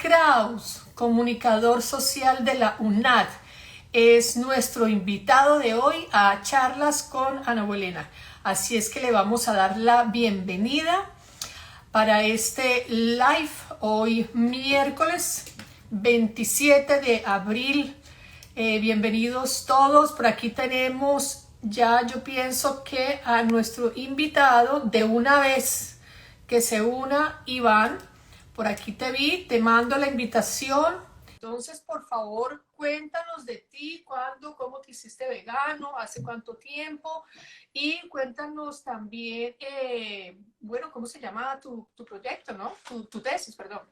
Kraus, comunicador social de la UNAD, es nuestro invitado de hoy a charlas con Ana Bolena. Así es que le vamos a dar la bienvenida para este live hoy miércoles 27 de abril. Bienvenidos todos. Por aquí tenemos ya, yo pienso que a nuestro invitado de una vez que se una, Iván. Por aquí te vi, te mando la invitación. Entonces, por favor, cuéntanos de ti, cuándo, cómo te hiciste vegano, hace cuánto tiempo, y cuéntanos también, bueno, ¿cómo se llama tu proyecto, no? Tu tesis, perdón.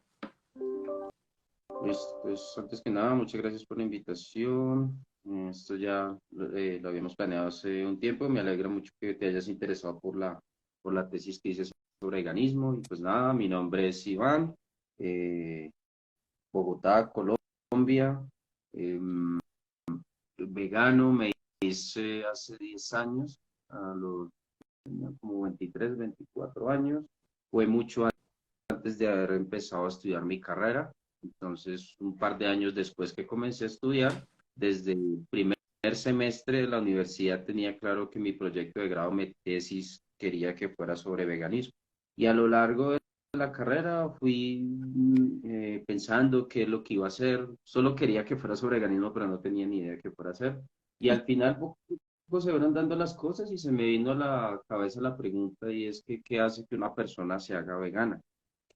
Pues antes que nada, muchas gracias por la invitación. Esto ya lo habíamos planeado hace un tiempo. Me alegra mucho que te hayas interesado por la tesis que hice sobre veganismo. Y pues nada, mi nombre es Iván, eh, Bogotá, Colombia. Em, Vegano me hice hace 10 años, tenía como 23, 24 años. Fue mucho antes de haber empezado a estudiar mi carrera. Entonces, un par de años después que comencé a estudiar, desde el primer semestre de la universidad tenía claro que mi proyecto de grado, mi tesis, quería que fuera sobre veganismo. Y a lo largo de la carrera fui pensando qué es lo que iba a hacer. Solo quería que fuera sobre veganismo, pero no tenía ni idea de qué fuera a hacer. Y al final, poco a poco se fueron dando las cosas y se me vino a la cabeza la pregunta y es que, ¿qué hace que una persona se haga vegana?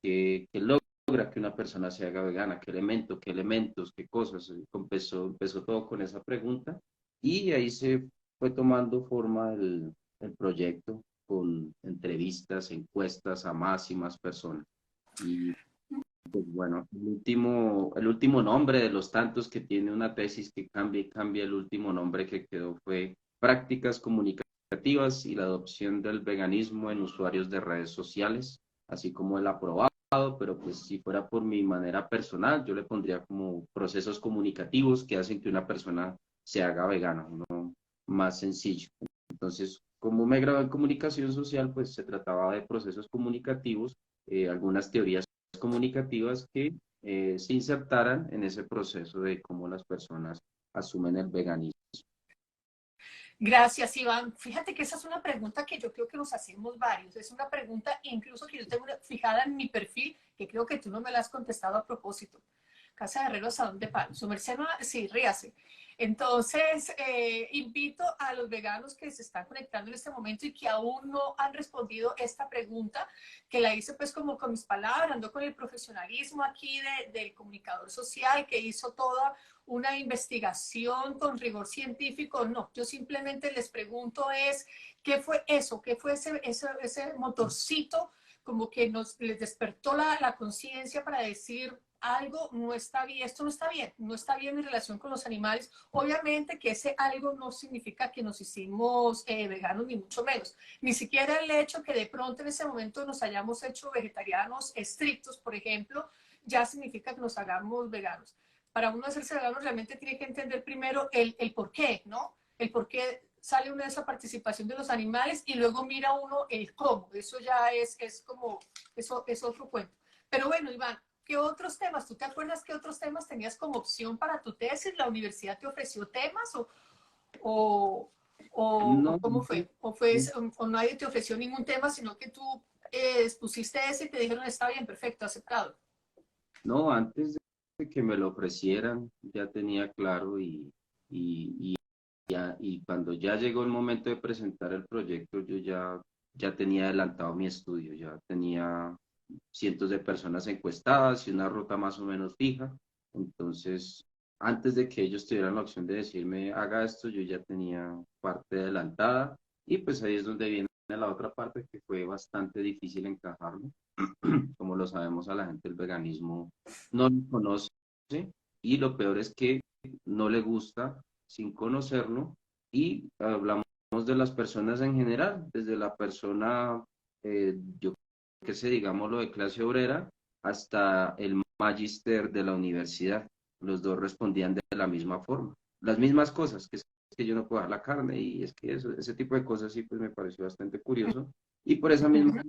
Que logra que una persona se haga vegana, qué elementos, qué cosas. Empezó todo con esa pregunta y ahí se fue tomando forma el proyecto con entrevistas, encuestas a más y más personas. Y pues bueno, el último nombre de los tantos que tiene una tesis que cambia y cambia, el último nombre que quedó fue Prácticas Comunicativas y la adopción del veganismo en usuarios de redes sociales, así como el aprobado, pero pues si fuera por mi manera personal, yo le pondría como procesos comunicativos que hacen que una persona se haga vegana, ¿no? Más sencillo. Entonces, como me gradué en comunicación social, pues se trataba de procesos comunicativos, algunas teorías comunicativas que se insertaran en ese proceso de cómo las personas asumen el veganismo. Gracias, Iván. Fíjate que esa es una pregunta que yo creo que nos hacemos varios. Es una pregunta incluso que yo tengo fijada en mi perfil, que creo que tú no me la has contestado a propósito. Casa de Herrero, Salón de Pan. Su merced, sí, ríase. Entonces, invito a los veganos que se están conectando en este momento y que aún no han respondido esta pregunta, que la hice pues como con mis palabras, ando con el profesionalismo aquí del comunicador social, que hizo toda una investigación con rigor científico. No, yo simplemente les pregunto es, ¿qué fue eso? ¿Qué fue ese motorcito como que les despertó la conciencia para decir algo no está bien, esto no está bien, no está bien mi relación con los animales? Obviamente que ese algo no significa que nos hicimos veganos, ni mucho menos. Ni siquiera el hecho que de pronto en ese momento nos hayamos hecho vegetarianos estrictos, por ejemplo, ya significa que nos hagamos veganos. Para uno hacerse vegano realmente tiene que entender primero el por qué, ¿no? El por qué sale una de esa participación de los animales y luego mira uno el cómo. Eso ya es como, eso es otro cuento. Pero bueno, Iván, ¿qué otros temas? ¿Tú te acuerdas qué otros temas tenías como opción para tu tesis? ¿La universidad te ofreció temas o, No, o cómo fue? ¿O nadie te ofreció ningún tema, sino que tú expusiste ese y te dijeron está bien, perfecto, aceptado? no, antes de que me lo ofrecieran, ya tenía claro y cuando ya llegó el momento de presentar el proyecto, ya tenía adelantado mi estudio, ya tenía cientos de personas encuestadas y una ruta más o menos fija. Entonces, antes de que ellos tuvieran la opción de decirme, haga esto, yo ya tenía parte adelantada y pues ahí es donde viene la otra parte que fue bastante difícil encajarlo. Como lo sabemos, a la gente el veganismo no lo conoce y lo peor es que no le gusta sin conocerlo y hablamos de las personas en general, desde la persona, yo que sé, digámoslo, de clase obrera hasta el magister de la universidad. Los dos respondían de la misma forma, las mismas cosas, que es que yo no puedo dar la carne y es que ese tipo de cosas sí pues me pareció bastante curioso y por esa misma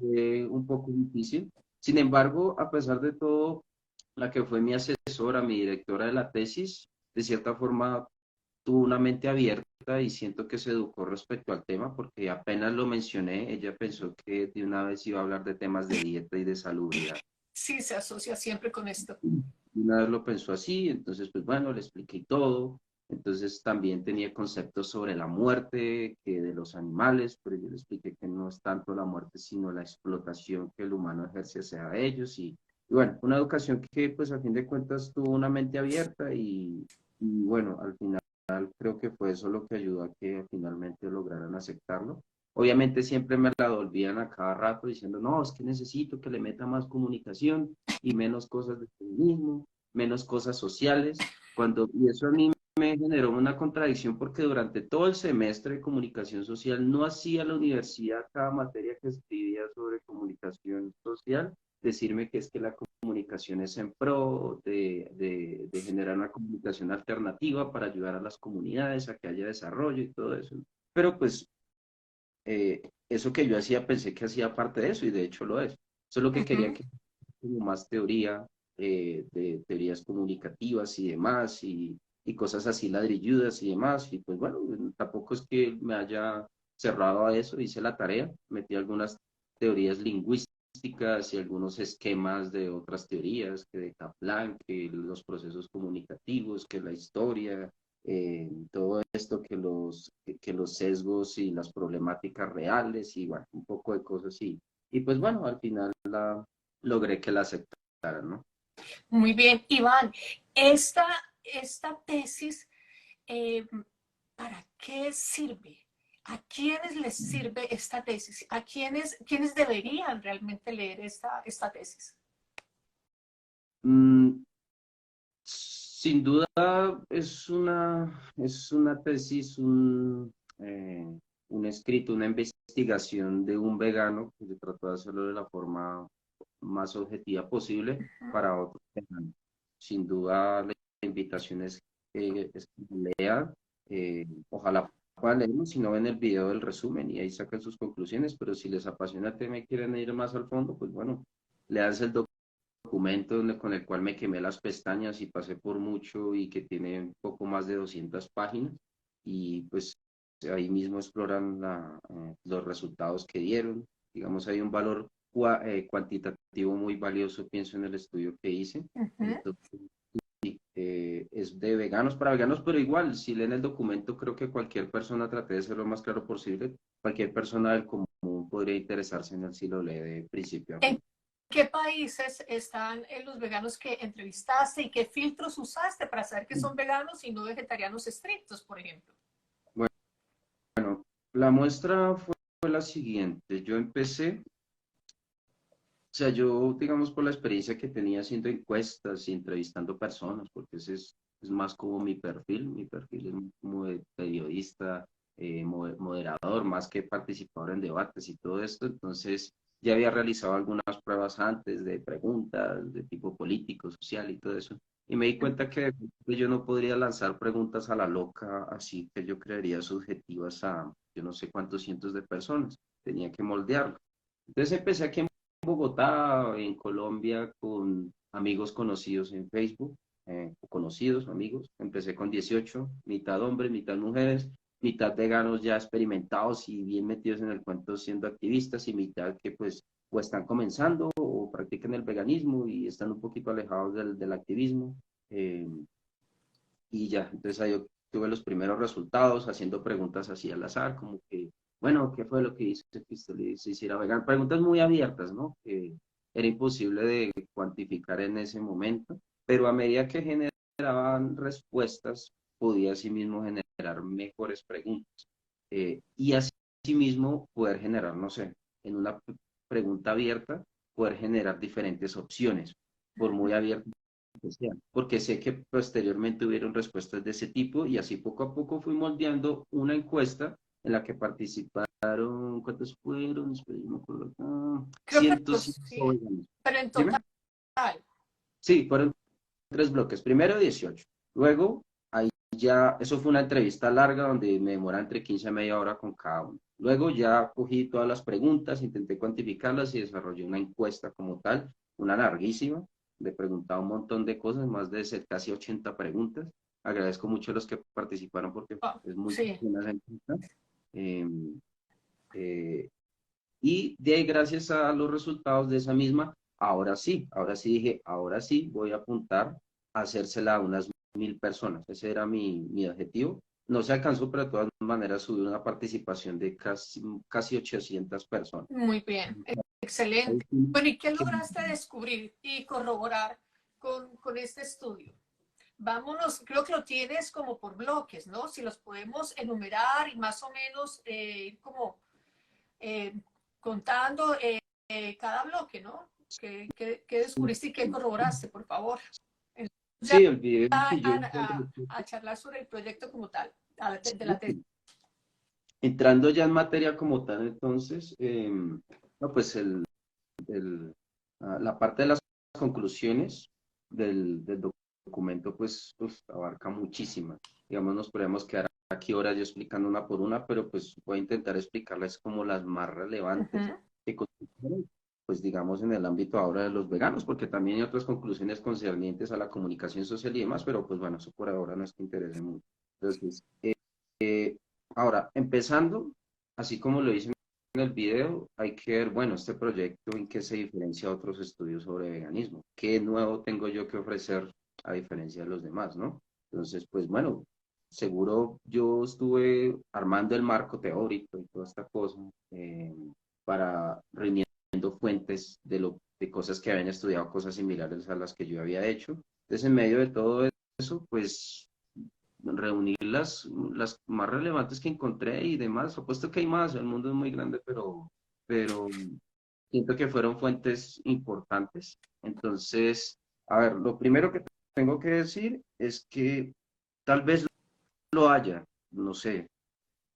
un poco difícil. Sin embargo, a pesar de todo, la que fue mi asesora, mi directora de la tesis, de cierta forma tuvo una mente abierta y siento que se educó respecto al tema porque apenas lo mencioné, ella pensó que de una vez iba a hablar de temas de dieta y de salubridad. Sí, se asocia siempre con esto. Y una vez lo pensó así, entonces pues bueno, le expliqué todo. Entonces también tenía conceptos sobre la muerte, que de los animales, pero yo le expliqué que no es tanto la muerte, sino la explotación que el humano ejerce hacia ellos. Y bueno, una educación que pues a fin de cuentas tuvo una mente abierta y bueno, al final creo que fue eso lo que ayudó a que finalmente lograran aceptarlo. Obviamente siempre me la volvían a cada rato diciendo, no, es que necesito que le meta más comunicación y menos cosas de feminismo, menos cosas sociales, y eso a mí me generó una contradicción porque durante todo el semestre de comunicación social no hacía la universidad cada materia que escribía sobre comunicación social, decirme que es que la comunicación es en pro de generar una comunicación alternativa para ayudar a las comunidades a que haya desarrollo y todo eso. Pero pues eso que yo hacía pensé que hacía parte de eso y de hecho lo es. Eso es lo que quería Ujú. que como más teoría, de teorías comunicativas y demás, y cosas así ladrilludas y demás. Y pues bueno, tampoco es que me haya cerrado a eso, hice la tarea, metí algunas teorías lingüísticas y algunos esquemas de otras teorías, que de Kaplan, que los procesos comunicativos, que la historia, todo esto, que los sesgos y las problemáticas reales, y bueno, un poco de cosas así. Y pues bueno, al final logré que la aceptaran, ¿no? Muy bien, Iván, esta, esta tesis, eh, ¿para qué sirve? ¿A quiénes les sirve esta tesis? ¿A quiénes deberían realmente leer esta tesis? Mm, sin duda es una tesis, un escrito, una investigación de un vegano que se trató de hacerlo de la forma más objetiva posible para otros veganos. Sin duda la invitación es que lean, ojalá puedan leerlo, si no ven el video del resumen y ahí sacan sus conclusiones, pero si les apasiona el tema y quieren ir más al fondo, pues bueno, leanse el documento con el cual me quemé las pestañas y pasé por mucho y que tiene un poco más de 200 páginas y pues ahí mismo exploran los resultados que dieron. Digamos, hay un valor cuantitativo muy valioso, pienso en el estudio que hice. Ujú. Entonces, es de veganos para veganos, pero igual, si leen el documento, creo que cualquier persona, traté de ser lo más claro posible, cualquier persona del común podría interesarse en él si lo lee de principio a ¿En fin. qué países están los veganos que entrevistaste y qué filtros usaste para saber que son veganos y no vegetarianos estrictos, por ejemplo? Bueno, la muestra fue la siguiente. Yo empecé, o sea, yo, digamos, por la experiencia que tenía haciendo encuestas y entrevistando personas, porque ese es más como mi perfil es como de periodista, moderador, más que participador en debates y todo esto. Entonces, ya había realizado algunas pruebas antes de preguntas de tipo político, social y todo eso. Y me di cuenta que yo no podría lanzar preguntas a la loca, así que yo crearía subjetivas a yo no sé cuántos cientos de personas. Tenía que moldearlo. Entonces empecé aquí en Bogotá, en Colombia, con amigos conocidos en Facebook, conocidos, amigos. Empecé con 18, mitad hombres, mitad mujeres, mitad veganos ya experimentados y bien metidos en el cuento siendo activistas y mitad que pues o están comenzando o practican el veganismo y están un poquito alejados del activismo. Eh, y ya, entonces ahí tuve los primeros resultados haciendo preguntas así al azar, como que, bueno, ¿qué fue lo que hizo que usted se hiciera vegano? Preguntas muy abiertas, ¿no? Que era imposible de cuantificar en ese momento, pero a medida que generaban respuestas, podía asimismo generar mejores preguntas. Y asimismo poder generar, no sé, en una pregunta abierta, poder generar diferentes opciones, por muy abierta especial, porque sé que posteriormente hubieron respuestas de ese tipo y así poco a poco fui moldeando una encuesta en la que participaron, ¿cuántos fueron? Espera, yo me acuerdo acá, Creo que 105 sí, veganos. pero en total. Dime. Sí, fueron tres bloques. Primero 18. Luego, ahí ya, eso fue una entrevista larga donde me demora entre 15 a media hora con cada uno. Luego ya cogí todas las preguntas, intenté cuantificarlas y desarrollé una encuesta como tal, una larguísima. le preguntaba un montón de cosas, más de casi 80 preguntas. Agradezco mucho a los que participaron porque Ah, es muy sí, buena la encuesta. Eh, eh, y de ahí, gracias a los resultados de esa misma, ahora sí dije, ahora sí voy a apuntar a hacérsela a unas 1000 personas. Ese era mi objetivo. No se alcanzó, pero de todas maneras subí una participación de casi 800 personas. muy bien, Ahí excelente. sí Bueno, ¿y qué que- lograste descubrir y corroborar con este estudio? Vámonos, creo que lo tienes como por bloques, ¿no? Si los podemos enumerar y más o menos ir como eh, contando cada bloque, ¿no? ¿Qué descubriste y qué corroboraste, por favor? Ya Sí, el video que yo a charlar sobre el proyecto como tal, de la tesis. entrando ya en materia como tal, entonces, no, pues la parte de las conclusiones del documento, pues abarca muchísimas. Digamos, nos podemos quedar aquí horas yo explicando una por una, pero pues voy a intentar explicarles como las más Uh relevantes -huh. que considero, pues digamos, en el ámbito ahora de los veganos, porque también hay otras conclusiones concernientes a la comunicación social y demás, pero pues bueno, eso por ahora no es que interese mucho. Entonces, ahora, empezando, así como lo hice en el video, hay que ver, bueno, este proyecto en qué se diferencia a otros estudios sobre veganismo. ¿Qué nuevo tengo yo que ofrecer a diferencia de los demás, no? Entonces, pues bueno, seguro yo estuve armando el marco teórico y toda esta cosa para reuniendo fuentes de cosas que habían estudiado, cosas similares a las que yo había hecho. Entonces, en medio de todo eso, pues reunir las más relevantes que encontré y demás. Apuesto que hay más, el mundo es muy grande, pero siento que fueron fuentes importantes. Entonces, a ver, lo primero que tengo que decir es que tal vez lo haya, no sé,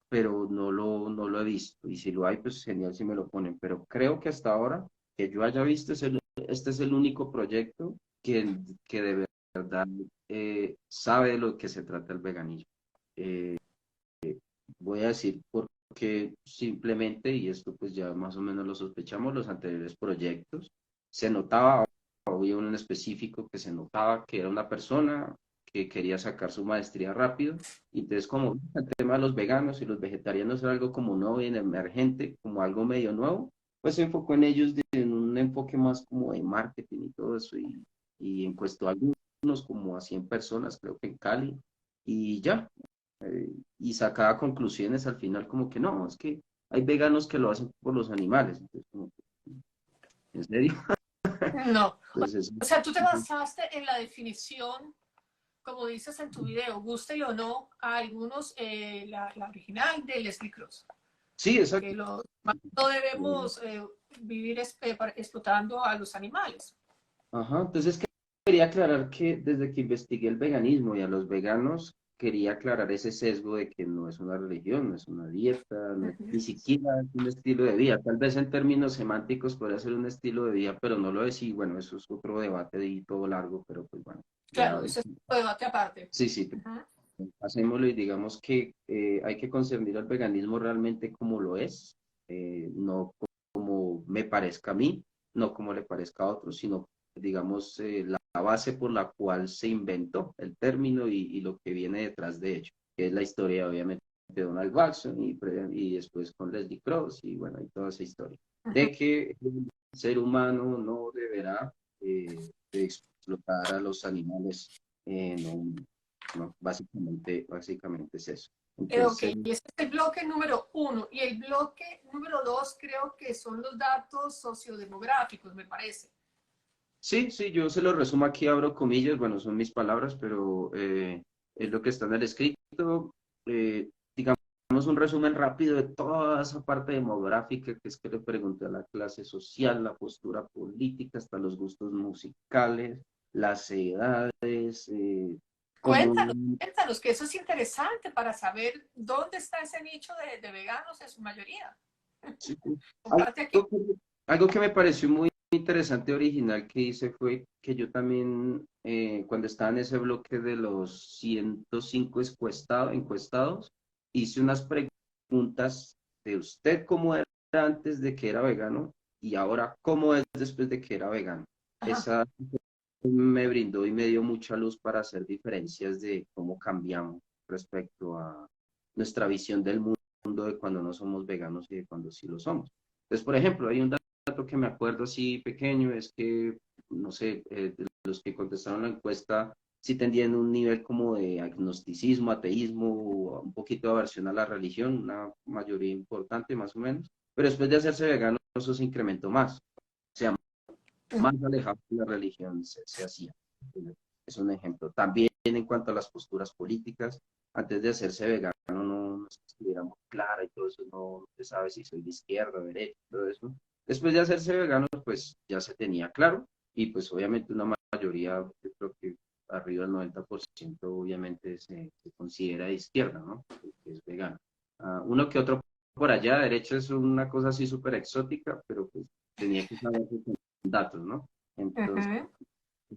pero no lo he visto. Y si lo hay, pues genial si me lo ponen. Pero creo que hasta ahora, que yo haya visto, este es el único proyecto que de verdad sabe de lo que se trata el veganismo. Eh, Voy a decir porque simplemente, y esto pues ya más o menos lo sospechamos, los anteriores proyectos, se notaba, había uno en específico que se notaba que era una persona que quería sacar su maestría rápido, y entonces como el tema de los veganos y los vegetarianos era algo como nuevo y emergente, como algo medio nuevo, pues se enfocó en ellos en un enfoque más como de marketing y todo eso, y encuestó a algunos como a 100 personas, creo que en Cali, y ya, y sacaba conclusiones al final como que no, es que hay veganos que lo hacen por los animales. Entonces, como, ¿en serio? No. Entonces, O sea, tú te basaste en la definición, como dices en tu video, guste o no, a algunos, la original de Leslie Cross, sí, exacto. que no debemos vivir explotando a los animales. Ajá, entonces quería aclarar que desde que investigué el veganismo y a los veganos, quería aclarar ese sesgo de que no es una religión, no es una dieta, ni siquiera es un estilo de vida. Tal vez en términos semánticos podría ser un estilo de vida, pero no lo es. Y bueno, eso es otro debate y todo largo, pero pues bueno, ya Claro, ese es un debate aparte. sí, sí, Uh -huh. hacémoslo y digamos que hay que concebir al veganismo realmente como lo es, no como me parezca a mí, no como le parezca a otros, sino digamos la base por la cual se inventó el término y lo que viene detrás de ello, que es la historia obviamente de Donald Watson y después con Leslie Cross y bueno, y toda esa historia, Uh -huh. de que el ser humano no deberá de explotar a los animales no, no, básicamente es eso. Ok, Entonces, y ese es el bloque número 1. Y el bloque número 2 creo que son los datos sociodemográficos, me parece. sí, sí, yo se lo resumo aquí, abro comillas, bueno, son mis palabras, pero es lo que está en el escrito. Digamos un resumen rápido de toda esa parte demográfica, que es que le pregunté a la clase social, la postura política, hasta los gustos musicales, las edades, cómo... Cuéntanos, cuéntanos, que eso es interesante para saber dónde está ese nicho de veganos en su mayoría. Sí, sí. Comparte aquí. Algo que me pareció muy interesante, original que hice fue que yo también, cuando estaba en ese bloque de los 105 encuestados, hice unas preguntas de usted cómo era antes de que era vegano y ahora cómo es después de que era vegano. Ajá. Esa me brindó y me dio mucha luz para hacer diferencias de cómo cambiamos respecto a nuestra visión del mundo de cuando no somos veganos y de cuando sí lo somos. Entonces, por ejemplo, hay un dato que me acuerdo así pequeño, es que, no sé, de los que contestaron la encuesta, sí tenían un nivel como de agnosticismo, ateísmo, un poquito de aversión a la religión, una mayoría importante más o menos, pero después de hacerse vegano eso se incrementó más. O sea, más alejado de la religión se hacía. Es un ejemplo. También en cuanto a las posturas políticas, antes de hacerse vegano no estuviera muy clara y todo eso, no se sabe si soy de izquierda, derecha, todo eso. Después de hacerse vegano, pues ya se tenía claro y pues obviamente una mayoría, yo creo que arriba del 90% obviamente se considera de izquierda, ¿no? Que es vegano. Uno que otro por allá, derecho es una cosa así súper exótica, pero pues tenía que saber datos, ¿no? Entonces,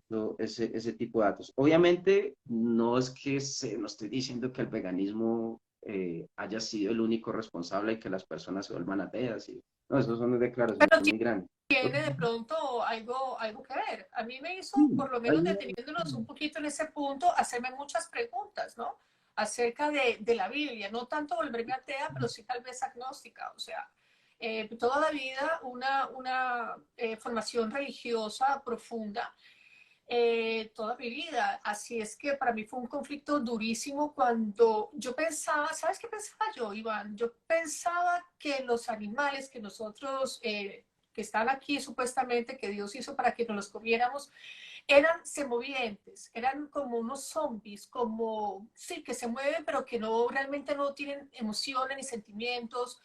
Ujú. ese tipo de datos. Obviamente, no es que no estoy diciendo que el veganismo haya sido el único responsable y que las personas se vuelvan ateas. No, eso son declaraciones Pero muy grandes. tiene de pronto algo que ver. A mí me hizo, Sí, por lo hay menos deteniéndonos un poquito en ese punto, hacerme muchas preguntas, ¿no? Acerca de la Biblia. No tanto volverme atea, pero sí tal vez agnóstica. O sea, toda la vida una formación religiosa profunda, toda mi vida. Así es que para mí fue un conflicto durísimo cuando yo pensaba, ¿sabes qué pensaba yo, Iván? Yo pensaba que los animales que nosotros, que están aquí supuestamente, que Dios hizo para que nos los comiéramos, eran semovientes, eran como unos zombies, como, sí, que se mueven, pero que no, realmente no tienen emociones ni sentimientos.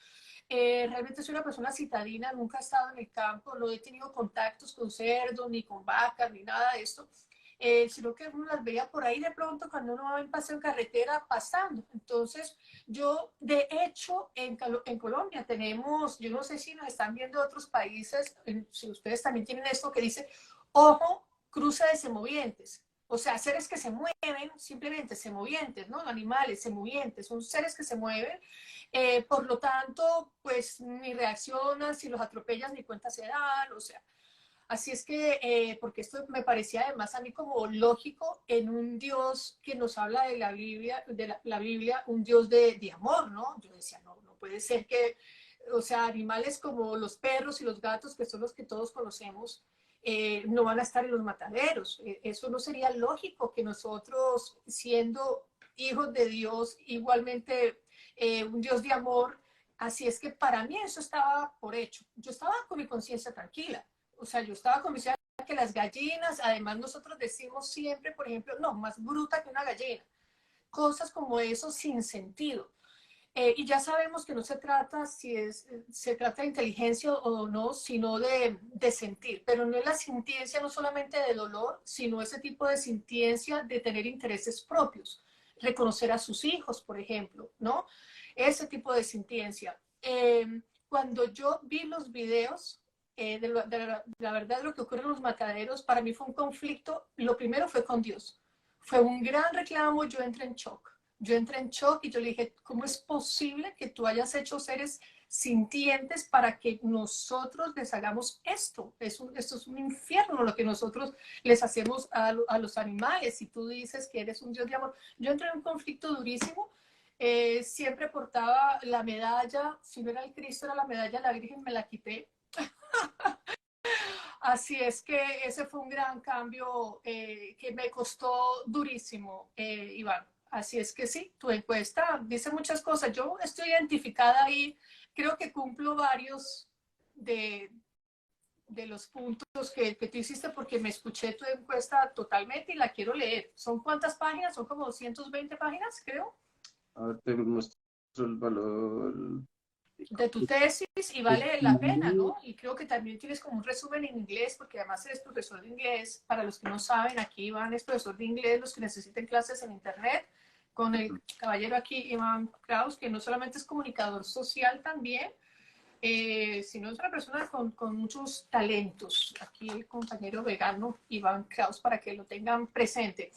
Realmente soy una persona citadina, nunca he estado en el campo, no he tenido contactos con cerdos, ni con vacas, ni nada de esto, sino que uno las veía por ahí de pronto cuando uno va en paseo en carretera pasando. Entonces, yo, de hecho, en Colombia tenemos, yo no sé si nos están viendo otros países, si ustedes también tienen esto que dice, ojo, cruce de semovientes. O sea, seres que se mueven, simplemente semovientes, ¿no? Animales semovientes, son seres que se mueven. Por lo tanto, pues ni reaccionan, si los atropellas ni cuenta se dan, o sea. Así es que, porque esto me parecía además a mí como lógico en un Dios que nos habla de la Biblia, la Biblia, un Dios de amor, ¿no? Yo decía, no, no puede ser que, o sea, animales como los perros y los gatos, que son los que todos conocemos, no van a estar en los mataderos. Eso no sería lógico que nosotros, siendo hijos de Dios, igualmente un Dios de amor, así es que para mí eso estaba por hecho. Yo estaba con mi conciencia tranquila. O sea, yo estaba convencida que las gallinas, además nosotros decimos siempre, por ejemplo, no, más bruta que una gallina. Cosas como eso sin sentido. Y ya sabemos que no se trata si se trata de inteligencia o no, sino de sentir. Pero no es la sintiencia no solamente de dolor, sino ese tipo de sintiencia de tener intereses propios. Reconocer a sus hijos, por ejemplo, ¿no? Ese tipo de sintiencia. Cuando yo vi los videos la verdad de lo que ocurre en los mataderos, para mí fue un conflicto. Lo primero fue con Dios. Fue un gran reclamo, yo entré en shock. Yo entré en shock y yo le dije, ¿cómo es posible que tú hayas hecho seres sintientes para que nosotros les hagamos esto? Esto es un infierno lo que nosotros les hacemos a los animales. Y tú dices que eres un Dios de amor. Yo entré en un conflicto durísimo. Siempre portaba la medalla, si no era el Cristo, era la medalla de la Virgen, me la quité. Así es que ese fue un gran cambio que me costó durísimo, Iván. Así es que sí, tu encuesta dice muchas cosas. Yo estoy identificada ahí, creo que cumplo varios de, de los puntos que tú hiciste porque me escuché tu encuesta totalmente y la quiero leer. ¿Son cuántas páginas? Son como 220 páginas, creo, Ahora te muestro el valor. de tu tesis y vale la pena, ¿no? Y creo que también tienes como un resumen en inglés, porque además eres profesor de inglés. Para los que no saben, aquí Iván es profesor de inglés, los que necesiten clases en internet, con el caballero aquí, Iván Kraus, que no solamente es comunicador social también, sino es una persona con muchos talentos. Aquí el compañero vegano, Iván Kraus, para que lo tengan presente.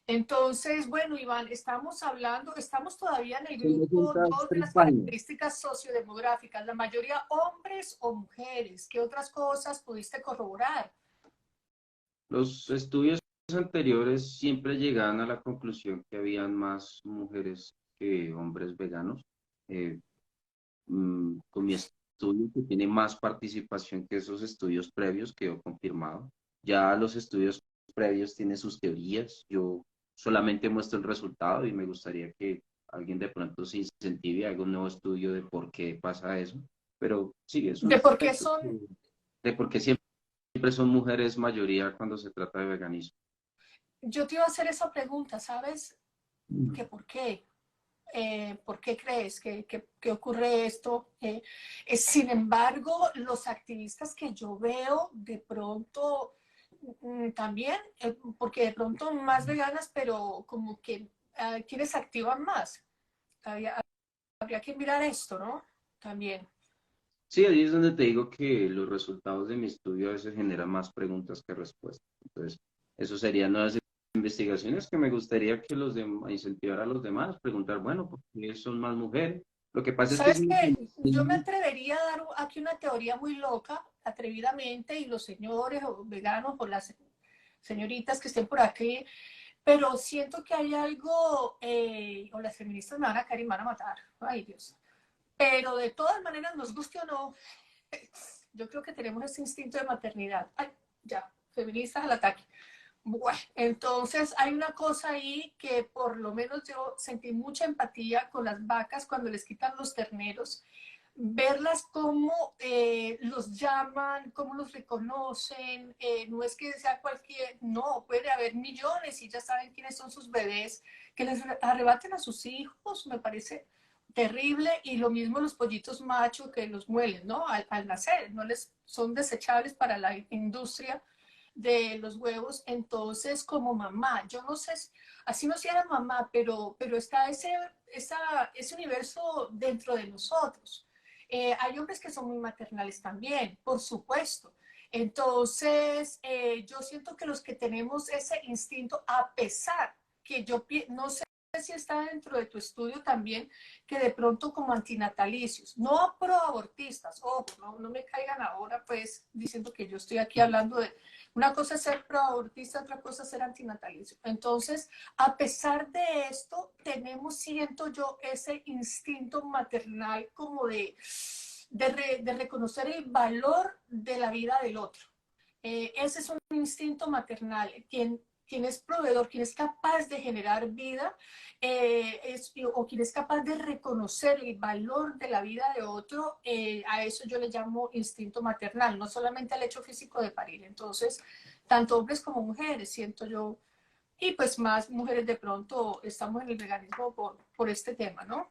Entonces, bueno, Iván, estamos hablando, estamos todavía en el Son grupo 2 de 203 las páginas. características sociodemográficas, la mayoría hombres o mujeres. ¿Qué otras cosas pudiste corroborar? Los estudios anteriores siempre llegaban a la conclusión que habían más mujeres que hombres veganos. Eh, con mi estudio, que tiene más participación que esos estudios previos, quedó confirmado. Ya los estudios previos tienen sus teorías. Yo solamente muestro el resultado y me gustaría que alguien de pronto se incentive y haga un nuevo estudio de por qué pasa eso. Pero sí, es un ¿De por qué aspecto son? de por qué siempre son mujeres mayoría cuando se trata de veganismo. Yo te iba a hacer esa pregunta, ¿sabes? ¿Que por qué? ¿Por qué crees que ocurre esto? Sin embargo, los activistas que yo veo de pronto también, porque de pronto más veganas, pero como que quienes activan más. Habría, habría que mirar esto, ¿no? También. Sí, ahí es donde te digo que los resultados de mi estudio a veces generan más preguntas que respuestas. Entonces, eso serían nuevas investigaciones que me gustaría que incentivar a los demás, preguntar, bueno, ¿por qué son más mujeres? Lo que pasa es que es ¿Sabes un qué? Yo me fenómeno. atrevería a dar aquí una teoría muy loca, atrevidamente, y los señores o veganos o las señoritas que estén por aquí, pero siento que hay algo, o las feministas me van a caer y me van a matar, ay Dios, pero de todas maneras, nos guste o no, yo creo que tenemos ese instinto de maternidad. Ay, ya, feministas al ataque. Bueno, entonces hay una cosa ahí que por lo menos yo sentí mucha empatía con las vacas cuando les quitan los terneros, verlas cómo los llaman, cómo los reconocen, no es que sea cualquier, no, puede haber millones y ya saben quiénes son sus bebés, que les arrebaten a sus hijos, me parece terrible, y lo mismo los pollitos machos que los muelen, ¿no? Al nacer, no les son desechables para la industria de los huevos. Entonces, como mamá, yo no sé, así no sea la mamá, pero está ese universo dentro de nosotros. Hay hombres que son muy maternales también, por supuesto. Entonces, yo siento que los que tenemos ese instinto, a pesar que yo no sé si está dentro de tu estudio también, que de pronto como antinatalicios, no proabortistas, ojo, no me caigan ahora pues diciendo que yo estoy aquí hablando de, una cosa es ser proabortista, otra cosa es ser antinatalicio. Entonces, a pesar de esto, tenemos, siento yo, ese instinto maternal como de reconocer el valor de la vida del otro. Ese es un instinto maternal. Quien es proveedor, quien es capaz de generar vida, o quien es capaz de reconocer el valor de la vida de otro, a eso yo le llamo instinto maternal, no solamente al hecho físico de parir. Entonces, tanto hombres como mujeres, siento yo, y pues más mujeres de pronto estamos en el veganismo por este tema, ¿no?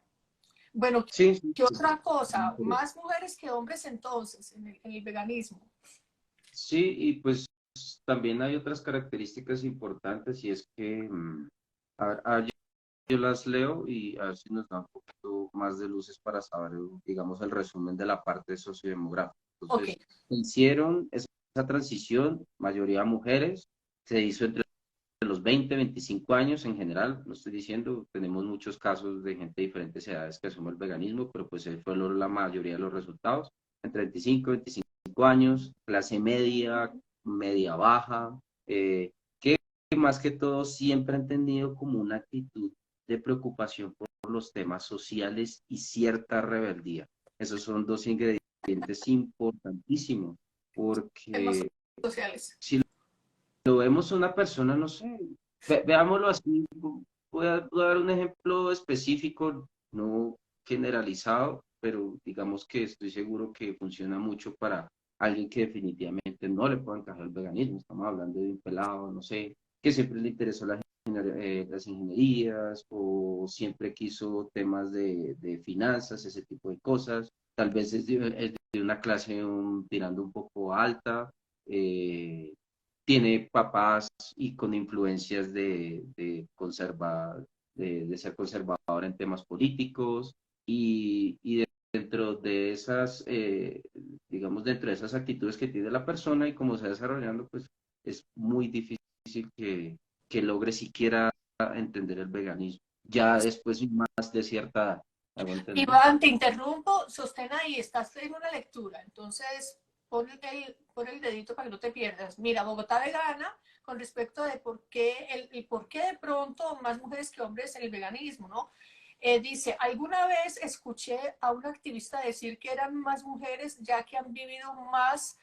Bueno, Sí, sí, ¿qué sí. otra cosa? Más mujeres que hombres entonces en el veganismo. Sí, y pues también hay otras características importantes y es que yo las leo y a ver si nos da un poquito más de luces para saber, digamos, el resumen de la parte sociodemográfica. Ok, Entonces, hicieron esa transición, mayoría mujeres, se hizo entre los 20, 25 años en general, no estoy diciendo, tenemos muchos casos de gente de diferentes edades que asume el veganismo, pero pues fue la mayoría de los resultados, entre 25 y 25 años, clase media, media baja, que más que todo siempre han tenido como una actitud de preocupación por los temas sociales y cierta rebeldía. Esos son dos ingredientes importantísimos, temas porque sociales. si lo vemos a una persona, no sé, veámoslo así, voy a dar un ejemplo específico, no generalizado, pero digamos que estoy seguro que funciona mucho para alguien que definitivamente no le pueda encajar el veganismo. Estamos hablando de un pelado, no sé, que siempre le interesó las ingenierías o siempre quiso temas de finanzas, ese tipo de cosas. Tal vez es de una clase tirando un poco alta. Tiene papás y con influencias de ser conservador en temas políticos y dentro de esas, digamos, dentro de esas actitudes que tiene la persona y como se va desarrollando, pues es muy difícil que logre siquiera entender el veganismo. Ya después más de cierta edad, hago entender. Iván, te interrumpo, sostén ahí, estás en una lectura, entonces pon el dedito para que no te pierdas. Mira, Bogotá Vegana, con respecto de por qué de pronto más mujeres que hombres en el veganismo, ¿no? Dice, alguna vez escuché a una activista decir que eran más mujeres ya que han vivido más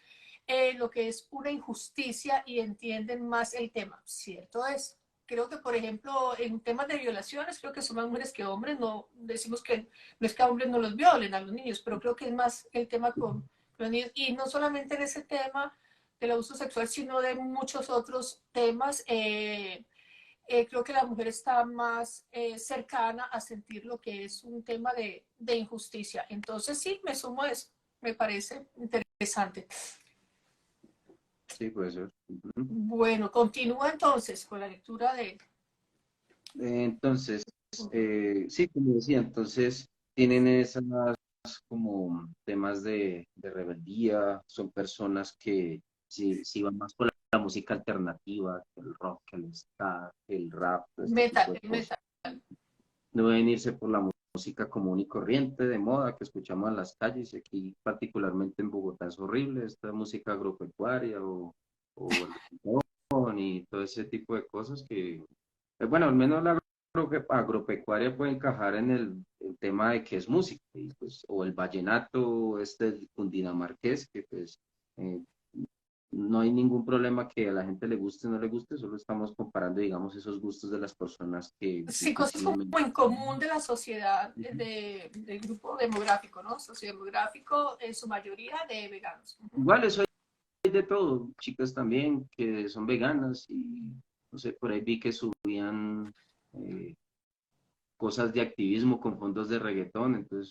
lo que es una injusticia y entienden más el tema. Cierto es. Creo que, por ejemplo, en temas de violaciones, creo que son más mujeres que hombres. No decimos que no es que a hombres no los violen a los niños, pero creo que es más el tema con los niños. Y no solamente en ese tema del abuso sexual, sino de muchos otros temas. Creo que la mujer está más cercana a sentir lo que es un tema de injusticia. Entonces, sí, me sumo a eso. Me parece interesante. Sí, puede ser. Ujú. Bueno, continúa entonces con la lectura de... Entonces, sí, como decía, entonces tienen esas como temas de rebeldía, son personas que sí van más por la música alternativa, el rock, el ska, el rap, todo este tipo Metal, de el cosas. metal. No deben irse por la música común y corriente de moda que escuchamos en las calles, y aquí particularmente en Bogotá es horrible, esta música agropecuaria o el reggaetón y todo ese tipo de cosas que, bueno, al menos la agropecuaria puede encajar en el tema de que es música, y pues, o el vallenato, el cundinamarqués, que pues eh, no hay ningún problema que a la gente le guste o no le guste, solo estamos comparando, digamos, esos gustos de las personas que Sí, cosas como difícilmente... en común de la sociedad, Ujú. del grupo demográfico, ¿no? Sociodemográfico, en su mayoría de veganos. Igual eso hay de todo, chicas también que son veganas y no sé, por ahí vi que subían eh, cosas de activismo con fondos de reggaetón, entonces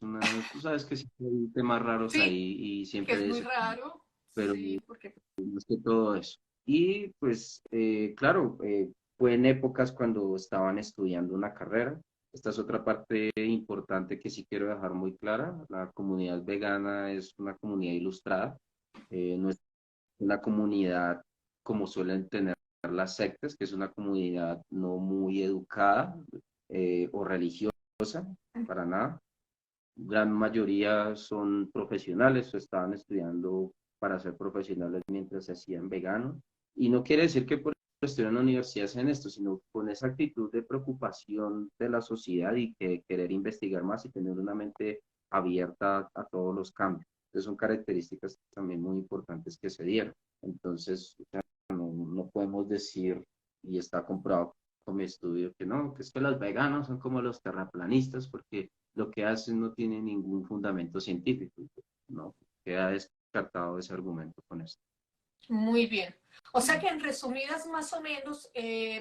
tú sabes que siempre hay temas raros Sí, ahí y que es siempre muy eso, raro. pero Sí, porque más que todo eso. Y pues, claro, fue en épocas cuando estaban estudiando una carrera. Esta es otra parte importante que sí quiero dejar muy clara. La comunidad vegana es una comunidad ilustrada, no es una comunidad como suelen tener las sectas, que es una comunidad no muy educada o religiosa, para nada. Gran mayoría son profesionales o estaban estudiando para ser profesionales mientras se hacían veganos. Y no quiere decir que por estudiar en la universidad sean esto, sino con esa actitud de preocupación de la sociedad y que querer investigar más y tener una mente abierta a todos los cambios. Entonces son características también muy importantes que se dieron. Entonces, no podemos decir, y está comprobado con mi estudio, que no, que es que los veganos son como los terraplanistas, porque lo que hacen no tiene ningún fundamento científico, ¿no? Queda descartado ese argumento con esto. muy bien. O sea que en resumidas más o menos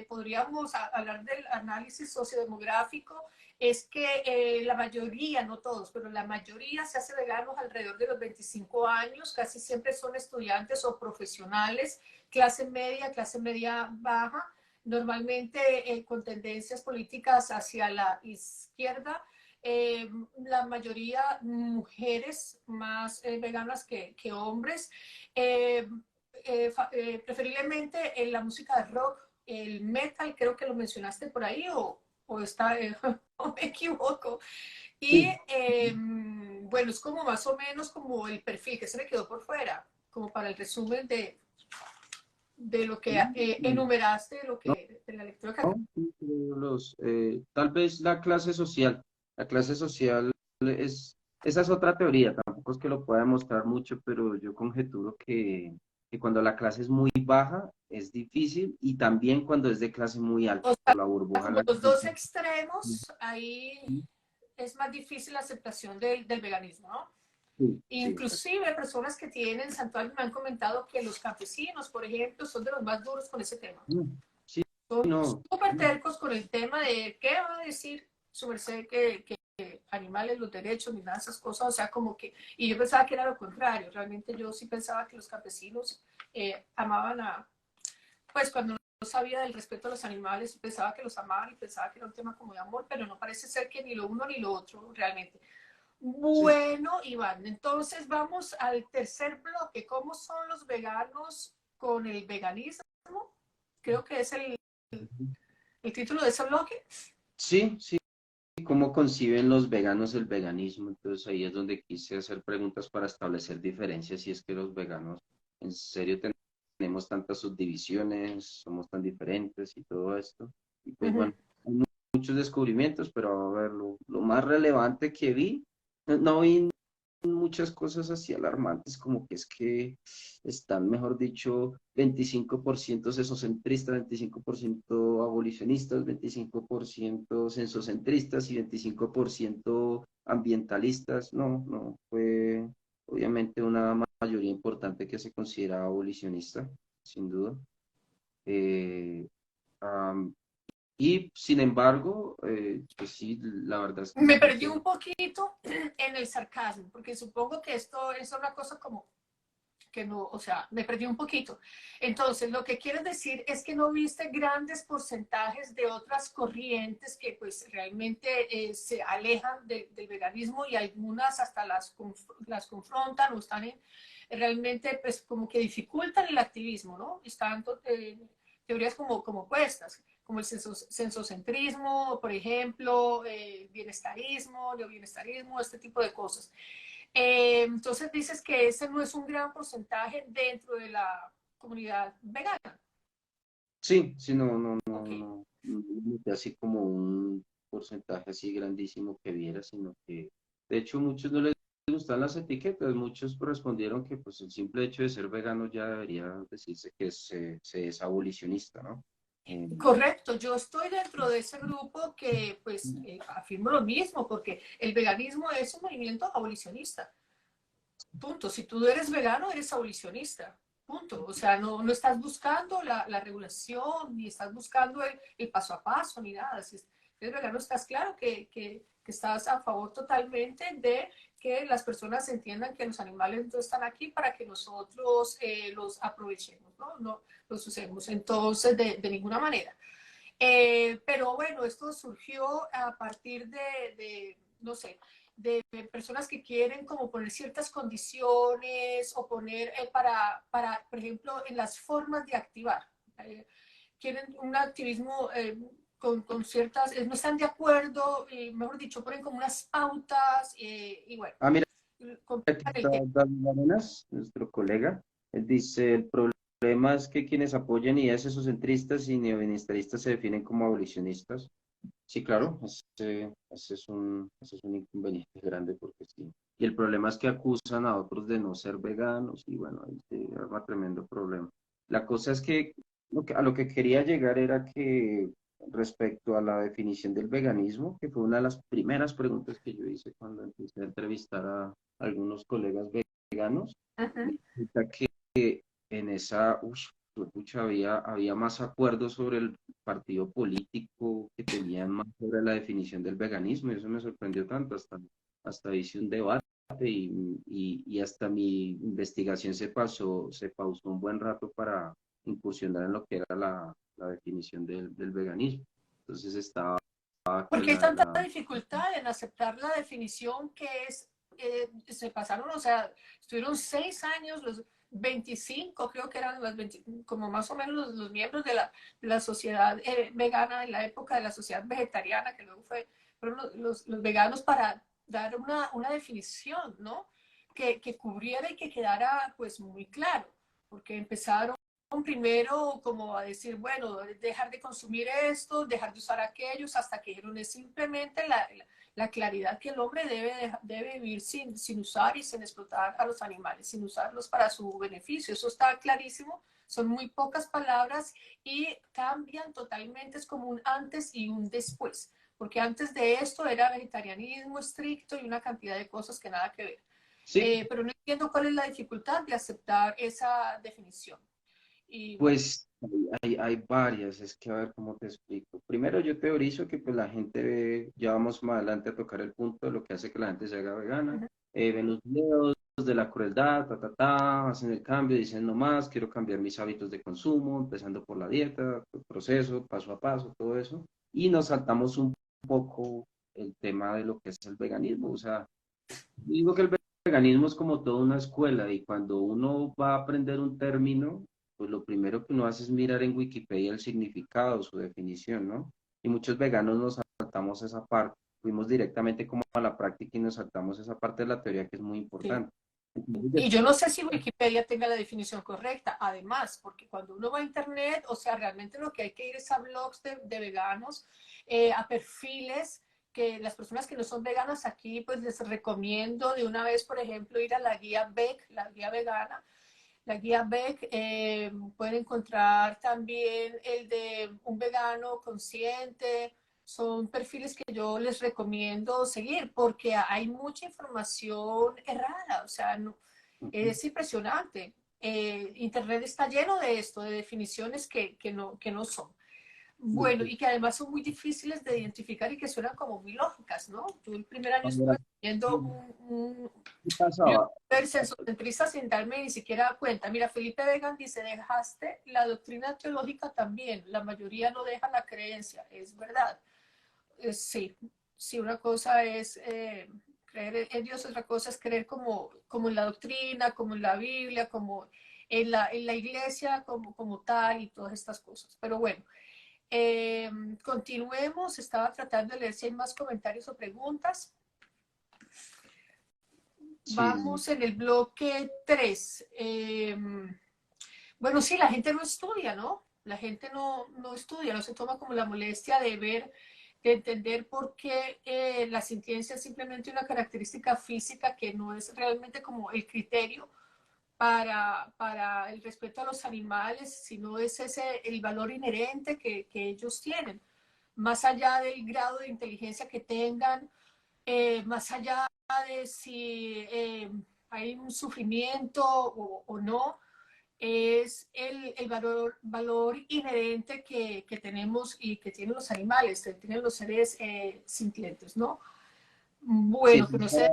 podríamos hablar del análisis sociodemográfico, es que la mayoría, no todos, pero la mayoría se hace veganos alrededor de los 25 años, casi siempre son estudiantes o profesionales, clase media baja, normalmente con tendencias políticas hacia la izquierda, la mayoría mujeres más veganas que hombres. Eh, Preferiblemente en la música de rock, el metal, creo que lo mencionaste por ahí, o está, o me equivoco. Y Sí. bueno, es como más o menos como el perfil que se me quedó por fuera, como para el resumen de lo que enumeraste, de la lectura que acá. No, sí, tal vez la clase social esa es otra teoría, tampoco es que lo pueda demostrar mucho, pero yo conjeturo que cuando la clase es muy baja es difícil y también cuando es de clase muy alta, O por sea, la burbuja en como la los que dos está. extremos, ahí es más difícil la aceptación del veganismo, ¿no? Sí, sí, exacto. Inclusive personas que tienen santuarios me han comentado que los campesinos, por ejemplo, son de los más duros con ese tema. Sí, Son no, súper tercos con el tema de qué va a decir su merced que animales, los derechos, ni nada de esas cosas, o sea, como que, y yo pensaba que era lo contrario, realmente yo sí pensaba que los campesinos amaban pues cuando no sabía del respeto a los animales, pensaba que los amaban y pensaba que era un tema como de amor, pero no parece ser que ni lo uno ni lo otro realmente. sí. Bueno, Iván, entonces vamos al tercer bloque. ¿Cómo son los veganos con el veganismo? Creo que es el título de ese bloque. Sí, sí, cómo conciben los veganos el veganismo. Entonces ahí es donde quise hacer preguntas para establecer diferencias, si es que los veganos en serio tenemos tantas subdivisiones, somos tan diferentes y todo esto. Y pues Ujú. bueno, hay muchos descubrimientos, pero a ver, lo más relevante que vi, no vi muchas cosas así alarmantes, como que es que están, mejor dicho, 25% sesocentristas, 25% abolicionistas, 25% censocentristas y 25% ambientalistas. No, no, fue obviamente una mayoría importante que se considera abolicionista, sin duda. Eh, am, y sin embargo, pues sí, la verdad es que Me sí perdí se... un poquito en el sarcasmo, porque supongo que esto es una cosa como que no, o sea, me perdí un poquito. Entonces, lo que quieres decir es que no viste grandes porcentajes de otras corrientes que pues realmente se alejan del veganismo y algunas hasta las confrontan o están realmente pues como que dificultan el activismo, ¿no? Están teorías como opuestas, como el sensocentrismo, por ejemplo, bienestarismo, neobienestarismo, este tipo de cosas. Entonces dices que ese no es un gran porcentaje dentro de la comunidad vegana. Sí, sí, no, no, no, Ok, no, no así como un porcentaje así grandísimo que viera, sino que de hecho muchos no les gustan las etiquetas, muchos respondieron que pues el simple hecho de ser vegano ya debería decirse que se es abolicionista, ¿no? Eh, correcto. Yo estoy dentro de ese grupo que pues afirmo lo mismo, porque el veganismo es un movimiento abolicionista. Punto. Si tú eres vegano, eres abolicionista. Punto. O sea, no estás buscando la regulación, ni estás buscando el paso a paso, ni nada. Si eres vegano, estás claro que estás a favor totalmente de que las personas entiendan que los animales no están aquí para que nosotros los aprovechemos, ¿no? No los usemos. Entonces, de ninguna manera. Pero bueno, esto surgió a partir no sé, de personas que quieren como poner ciertas condiciones o poner por ejemplo, en las formas de activar. Eh, Quieren un activismo con ciertas, no están de acuerdo, mejor dicho, ponen como unas pautas y bueno, Mira, aquí complican el está tema. David Arenas, nuestro colega. Él dice, el problema es que quienes apoyan ideas esocentristas y neoministeristas se definen como abolicionistas. Sí, claro, ese es un inconveniente grande porque sí. Y el problema es que acusan a otros de no ser veganos y bueno, ahí se arma tremendo problema. La cosa es que, a lo que quería llegar era que respecto a la definición del veganismo, que fue una de las primeras preguntas que yo hice cuando empecé a entrevistar a algunos colegas veganos, Uh -huh. resulta que en esa, pucha, había más acuerdos sobre el partido político que tenían más sobre la definición del veganismo, y eso me sorprendió tanto, hasta hice un debate y hasta mi investigación se pausó un buen rato para incursionar en lo que era la definición del veganismo. Entonces estaba que Porque hay tanta dificultad en aceptar la definición que es, se pasaron, o sea, estuvieron 6 años, los 25 creo que eran los 20, como más o menos los miembros de la sociedad vegana en la época de la sociedad vegetariana, que luego fueron los veganos para dar una definición, ¿no? Que cubriera y que quedara pues muy claro, porque empezaron primero como a decir, bueno, dejar de consumir esto, dejar de usar aquellos, hasta que dijeron es simplemente la claridad que el hombre debe vivir sin usar y sin explotar a los animales, sin usarlos para su beneficio. Eso está clarísimo, son muy pocas palabras y cambian totalmente, es como un antes y un después, porque antes de esto era vegetarianismo estricto y una cantidad de cosas que nada que ver. Sí, Pero no entiendo cuál es la dificultad de aceptar esa definición. Y bueno, pues hay varias, es que a ver cómo te explico. Primero yo teorizo que pues la gente ve, ya vamos más adelante a tocar el punto de lo que hace que la gente se haga vegana, uh-huh. ven los videos de la crueldad, hacen el cambio, dicen no más, quiero cambiar mis hábitos de consumo, empezando por la dieta, el proceso, paso a paso, todo eso, y nos saltamos un poco el tema de lo que es el veganismo, o sea, digo que el veganismo es como toda una escuela y cuando uno va a aprender un término, pues lo primero que uno hace es mirar en Wikipedia el significado, su definición, ¿no? Y muchos veganos nos saltamos esa parte fuimos directamente como a la práctica y nos saltamos esa parte de la teoría que es muy Sí. importante. Y yo no sé si Wikipedia tenga la definición correcta, además, porque cuando uno va a internet, o sea, realmente lo que hay que ir es a blogs de veganos, a perfiles que las personas que no son veganas aquí, pues les recomiendo de una vez, por ejemplo, ir a la guía Beck, la guía vegana. La guía Beck, pueden encontrar también el de un vegano consciente. Son perfiles que yo les recomiendo seguir porque hay mucha información errada, o sea, no, es impresionante. Internet está lleno de esto, de definiciones que no son. Bueno, y que además son muy difíciles de identificar y que suenan como muy lógicas, ¿no? Yo el primer año estuve viendo un ¿Qué pasaba? youtuber sensocentrista sin darme ni siquiera cuenta. Mira, Felipe Vegan dice, dejaste la doctrina teológica también, la mayoría no deja la creencia, es verdad. Sí, sí, una cosa es creer en Dios, otra cosa es creer como en la doctrina, como en la Biblia, como en la iglesia como tal y todas estas cosas. Pero bueno, continuemos. Estaba tratando de leer si hay más comentarios o preguntas. Sí, Vamos en el bloque 3. Bueno, sí, la gente no estudia, ¿no? La gente no estudia, no se toma como la molestia de ver, de entender por qué la sintiencia es simplemente una característica física que no es realmente como el criterio para el respeto a los animales, sino es ese el valor inherente que ellos tienen, más allá del grado de inteligencia que tengan, más allá de si hay un sufrimiento o no, es el valor inherente que tenemos y que tienen los animales, que tienen los seres sintientes, ¿no? sí, Bueno, que no sé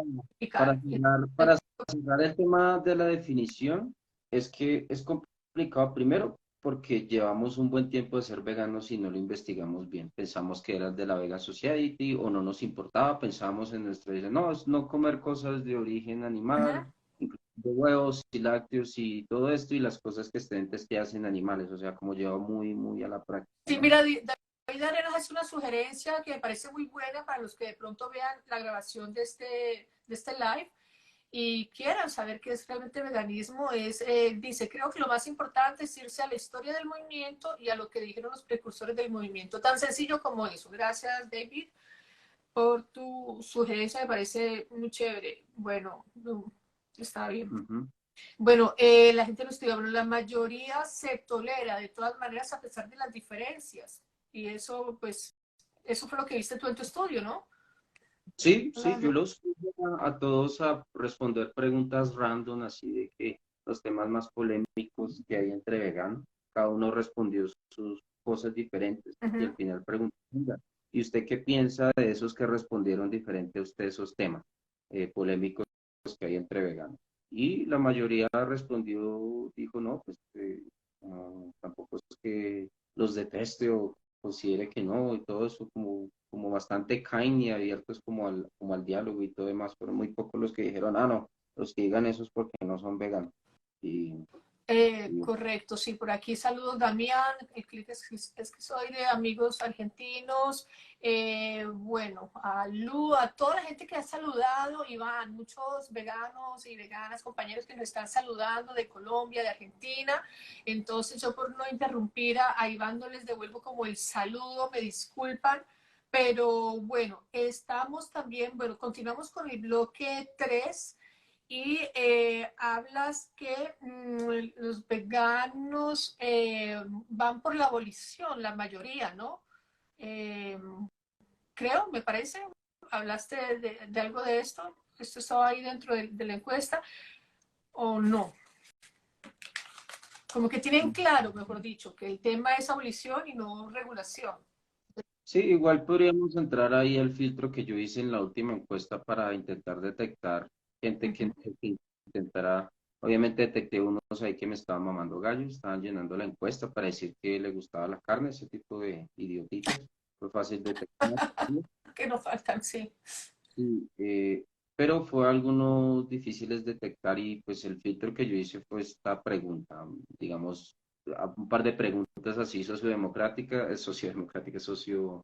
para explicar. para cerrar el tema de la definición, es que es complicado primero porque llevamos un buen tiempo de ser veganos y no lo investigamos bien. Pensamos que era de la Vegan Society o no nos importaba, pensábamos en nuestra vida, no, es no comer cosas de origen animal, de huevos y lácteos y todo esto y las cosas que estén testeadas en animales, o sea, como lleva muy, muy a la práctica, Sí, ¿no? mira, David Arenas hace una sugerencia que me parece muy buena para los que de pronto vean la grabación de este live y quieran saber qué es realmente veganismo. Dice, creo que lo más importante es irse a la historia del movimiento y a lo que dijeron los precursores del movimiento. Tan sencillo como eso. Gracias, David, por tu sugerencia, me parece muy chévere. Bueno, está bien. Ujú. Bueno, la gente no estudia, pero la mayoría se tolera de todas maneras a pesar de las diferencias. Y eso, pues, eso fue lo que viste tú en tu estudio, ¿no? Sí, sí, yo Claro. los pongo a todos a responder preguntas random, así de que los temas más polémicos que hay entre veganos, cada uno respondió sus cosas diferentes y al Ujú. final pregunté, "Venga, ¿y usted qué piensa de esos que respondieron diferente a usted esos temas polémicos que hay entre veganos? Y la mayoría respondió, dijo, no, pues no, tampoco es que los deteste o considere que no, y todo eso como bastante kind y abiertos como al diálogo y todo demás, pero muy pocos los que dijeron, ah, no, los que digan eso es porque no son veganos. Y, y Correcto, sí, por aquí saludos Damián, el clic es que soy de amigos argentinos, bueno, a Lu, a toda la gente que ha saludado, Iván, muchos veganos y veganas, compañeros que nos están saludando de Colombia, de Argentina, entonces yo por no interrumpir a Iván no les devuelvo como el saludo, me disculpan, pero bueno, estamos también, bueno, continuamos con el bloque 3 y hablas que los veganos van por la abolición, la mayoría, ¿no? Eh, creo, me parece. ¿Hablaste de algo de esto? ¿Esto estaba ahí dentro de la encuesta o no? Como que tienen claro, mejor dicho, que el tema es abolición y no regulación. sí, igual podríamos entrar ahí al filtro que yo hice en la última encuesta para intentar detectar gente Ujú. que intentara, obviamente detecté unos ahí que me estaban mamando gallos, estaban llenando la encuesta para decir que le gustaba la carne, ese tipo de idiotitos, fue fácil detectar. Que no faltan, sí. Sí, pero fue algunos difíciles de detectar y pues el filtro que yo hice fue esta pregunta, digamos, un par de preguntas así sociodemocráticas, socio,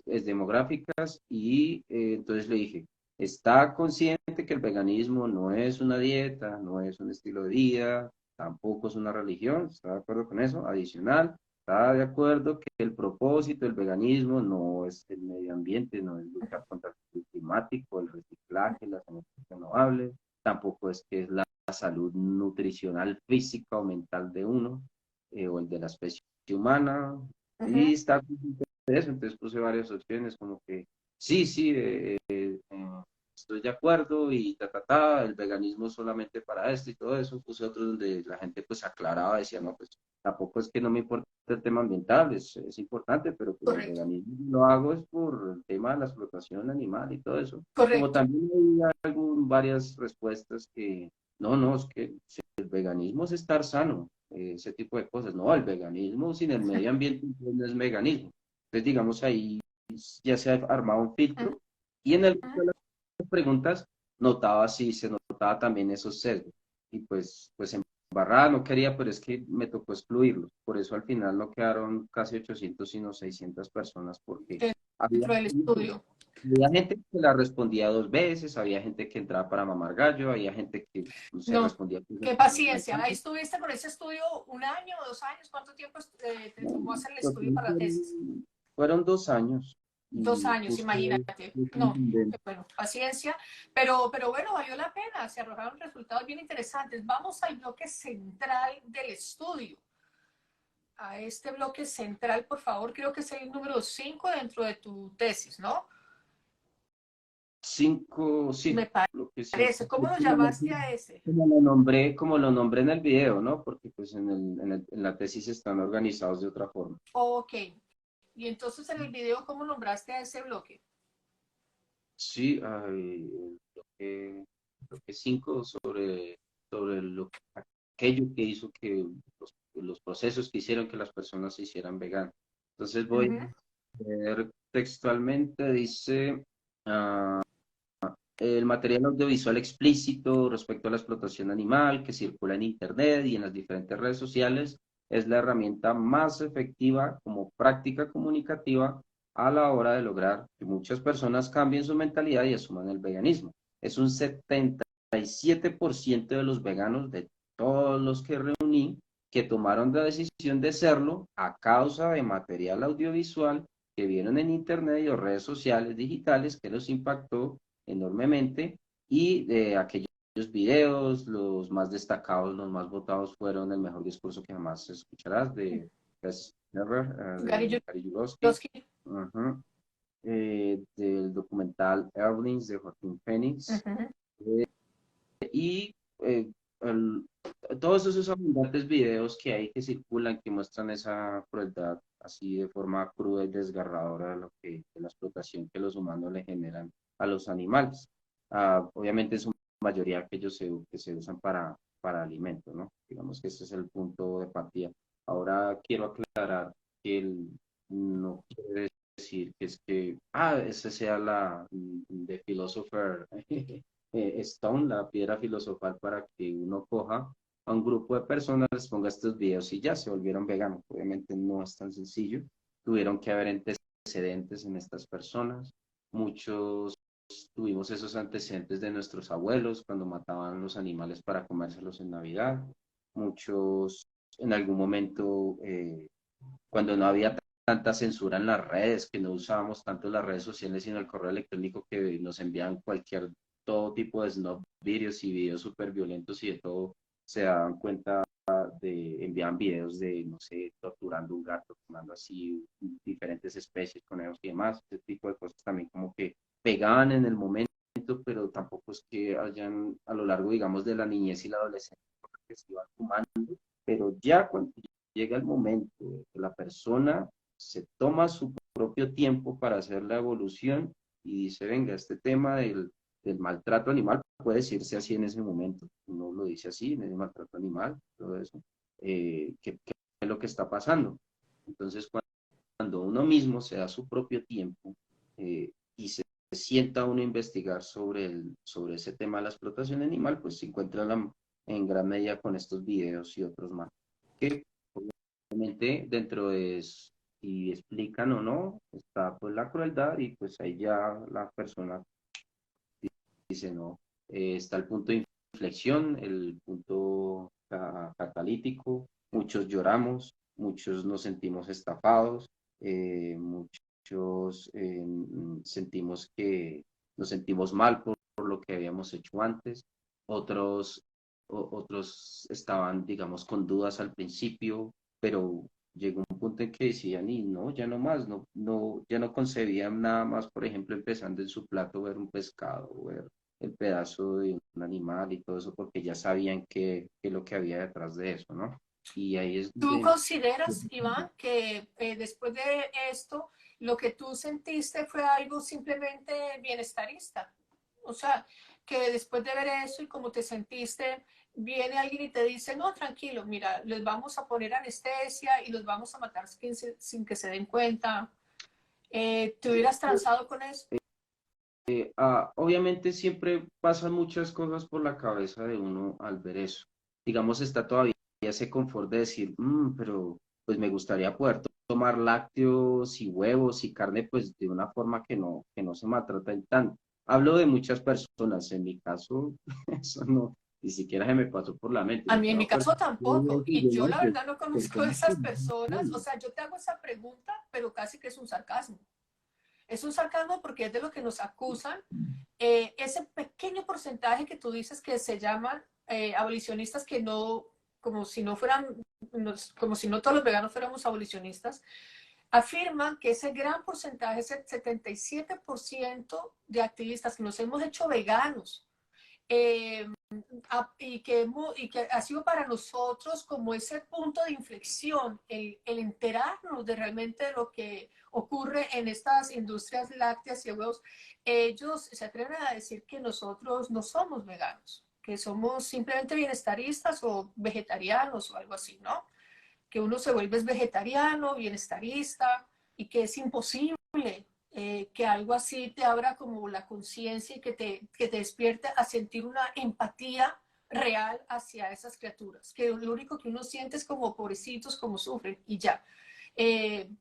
demográficas y entonces le dije, ¿está consciente que el veganismo no es una dieta, no es un estilo de vida, tampoco es una religión? ¿Está de acuerdo con eso? Adicional, ¿está de acuerdo que el propósito del veganismo no es el medio ambiente, no es luchar contra el cambio climático, el reciclaje, las energías renovables? Tampoco es que es la salud nutricional, física o mental de uno, o el de la especie humana, y Ujú. está consciente de eso. Entonces puse varias opciones, como que sí, sí, estoy de acuerdo y el veganismo es solamente para esto y todo eso. Puse otros donde la gente pues aclaraba, decía, no, pues tampoco es que no me importa el tema ambiental, es importante, pero pues el Correcto, veganismo lo hago es por el tema de la explotación animal y todo eso. Como correcto. también hay varias respuestas que, no, no, es que el veganismo es estar sano, ese tipo de cosas. No, el veganismo sin el medio ambiente pues, no es veganismo. Entonces, digamos, ahí ya se ha armado un Ujú, filtro y en el ujú. preguntas, notaba sí, se notaba también esos sesgos. Y pues embarrada no quería, pero es que me tocó excluirlos. Por eso al final no quedaron casi 800 sino 600 personas, porque había, Dentro del estudio. había gente que la respondía dos veces, había gente que entraba para mamar gallo, había gente que no sé, No, respondía cosas qué que no eran paciencia. Ahí tantas. estuviste con ese estudio 1 año, 2 años. ¿Cuánto tiempo te No, tomó hacer el estudio total para la tesis? fueron 2 años Dos y años, justo imagínate. fue No, contundente. bueno, paciencia. Pero bueno, valió la pena. Se arrojaron resultados bien interesantes. Vamos al bloque central del estudio. A este bloque central, por favor, creo que es el número 5 dentro de tu tesis, ¿no? Cinco, Me sí, lo que sí. parece. ¿Cómo lo llamaste a ese? Como lo nombré en el video, ¿no? Porque pues en la tesis están organizados de otra forma. Ok. Y entonces en el video, ¿cómo nombraste a ese bloque? Sí, lo que 5 sobre aquello que hizo que los procesos que hicieron que las personas se hicieran veganas. Entonces voy Ujú, a leer textualmente, dice... ah, el material audiovisual explícito respecto a la explotación animal que circula en Internet y en las diferentes redes sociales es la herramienta más efectiva como práctica comunicativa a la hora de lograr que muchas personas cambien su mentalidad y asuman el veganismo. Es un 77% de los veganos de todos los que reuní que tomaron la decisión de serlo a causa de material audiovisual que vieron en Internet y o redes sociales digitales que los impactó enormemente y de aquellos videos, los más destacados, los más votados fueron el mejor discurso que jamás escucharás de Best Never, Gary de Gary Yourofsky, Yourofsky. del documental Earthlings de Joaquín Phoenix Ujú. y eh, el- todos esos abundantes videos que hay que circulan que muestran esa crueldad así de forma cruda y desgarradora de la explotación que los humanos le generan a los animales. Obviamente en su mayoría que se usan para alimento, ¿no? Digamos que ese es el punto de partida. Ahora quiero aclarar que no quiere decir que es que, esa sea la de Philosopher Stone, la piedra filosofal para que uno coja a un grupo de personas, les ponga estos videos y ya se volvieron veganos. Obviamente no es tan sencillo. Tuvieron que haber antecedentes en estas personas. Muchos tuvimos esos antecedentes de nuestros abuelos cuando mataban los animales para comérselos en Navidad. Muchos en algún momento, cuando no había tanta censura en las redes, que no usábamos tanto las redes sociales, sino el correo electrónico que nos envían todo tipo de snuff videos y videos súper violentos y de todo, se daban cuenta enviaban videos de, no sé, torturando un gato, tomando así diferentes especies, conejos y demás, ese tipo de cosas también como que pegaban en el momento, pero tampoco es que hayan a lo largo, digamos, de la niñez y la adolescencia, que se iban fumando, pero ya cuando llega el momento de que la persona se toma su propio tiempo para hacer la evolución y dice, venga, este tema del maltrato animal puede decirse así en ese momento, uno lo dice así, en el maltrato animal, todo eso, qué es lo que está pasando. Entonces, cuando uno mismo se da su propio tiempo y se sienta uno a investigar sobre ese tema de la explotación animal, pues se encuentra en gran medida con estos videos y otros más. Que obviamente dentro de si explican o no, está pues la crueldad y pues ahí ya la persona dice no. Está el punto de inflexión, el punto catalítico, muchos lloramos, muchos nos sentimos estafados, muchos sentimos que nos sentimos mal por lo que habíamos hecho antes, otros, otros estaban, digamos, con dudas al principio, pero llegó un punto en que decían, y no, ya no más, ya no concebían nada más, por ejemplo, empezando en su plato ver un pescado, ver el pedazo de un animal y todo eso, porque ya sabían qué lo que había detrás de eso, ¿no? Y ahí es ¿Tú donde... consideras, Iván, que después de esto, lo que tú sentiste fue algo simplemente bienestarista? O sea, que después de ver eso y como te sentiste, viene alguien y te dice, no, tranquilo, mira, les vamos a poner anestesia y los vamos a matar sin que se den cuenta. ¿Te hubieras transado con eso? Obviamente siempre pasan muchas cosas por la cabeza de uno al ver eso. Digamos, está todavía ese confort de decir, pero pues me gustaría poder tomar lácteos y huevos y carne pues de una forma que no se maltraten tanto. Hablo de muchas personas, en mi caso, eso no, ni siquiera se me pasó por la mente. A Yo mí, en mi tengo caso, personas tampoco. que Y yo yo, no, la pues, verdad, no conozco a personas esas personas. O sea, yo te hago esa pregunta, pero casi que es un sarcasmo. Es un sarcasmo porque es de lo que nos acusan. Ese pequeño porcentaje que tú dices que se llaman abolicionistas, que no, como si no fueran, como si no todos los veganos fuéramos abolicionistas, afirman que ese gran porcentaje, ese 77% de activistas que nos hemos hecho veganos, eh, y que ha sido para nosotros como ese punto de inflexión, el enterarnos de realmente lo que ocurre en estas industrias lácteas y huevos. Ellos se atreven a decir que nosotros no somos veganos, que somos simplemente bienestaristas o vegetarianos o algo así, ¿no? Que uno se vuelve vegetariano, bienestarista y que es imposible que algo así te abra como la conciencia y que te despierte a sentir una empatía real hacia esas criaturas, que lo único que uno siente es como pobrecitos, como sufren y ya.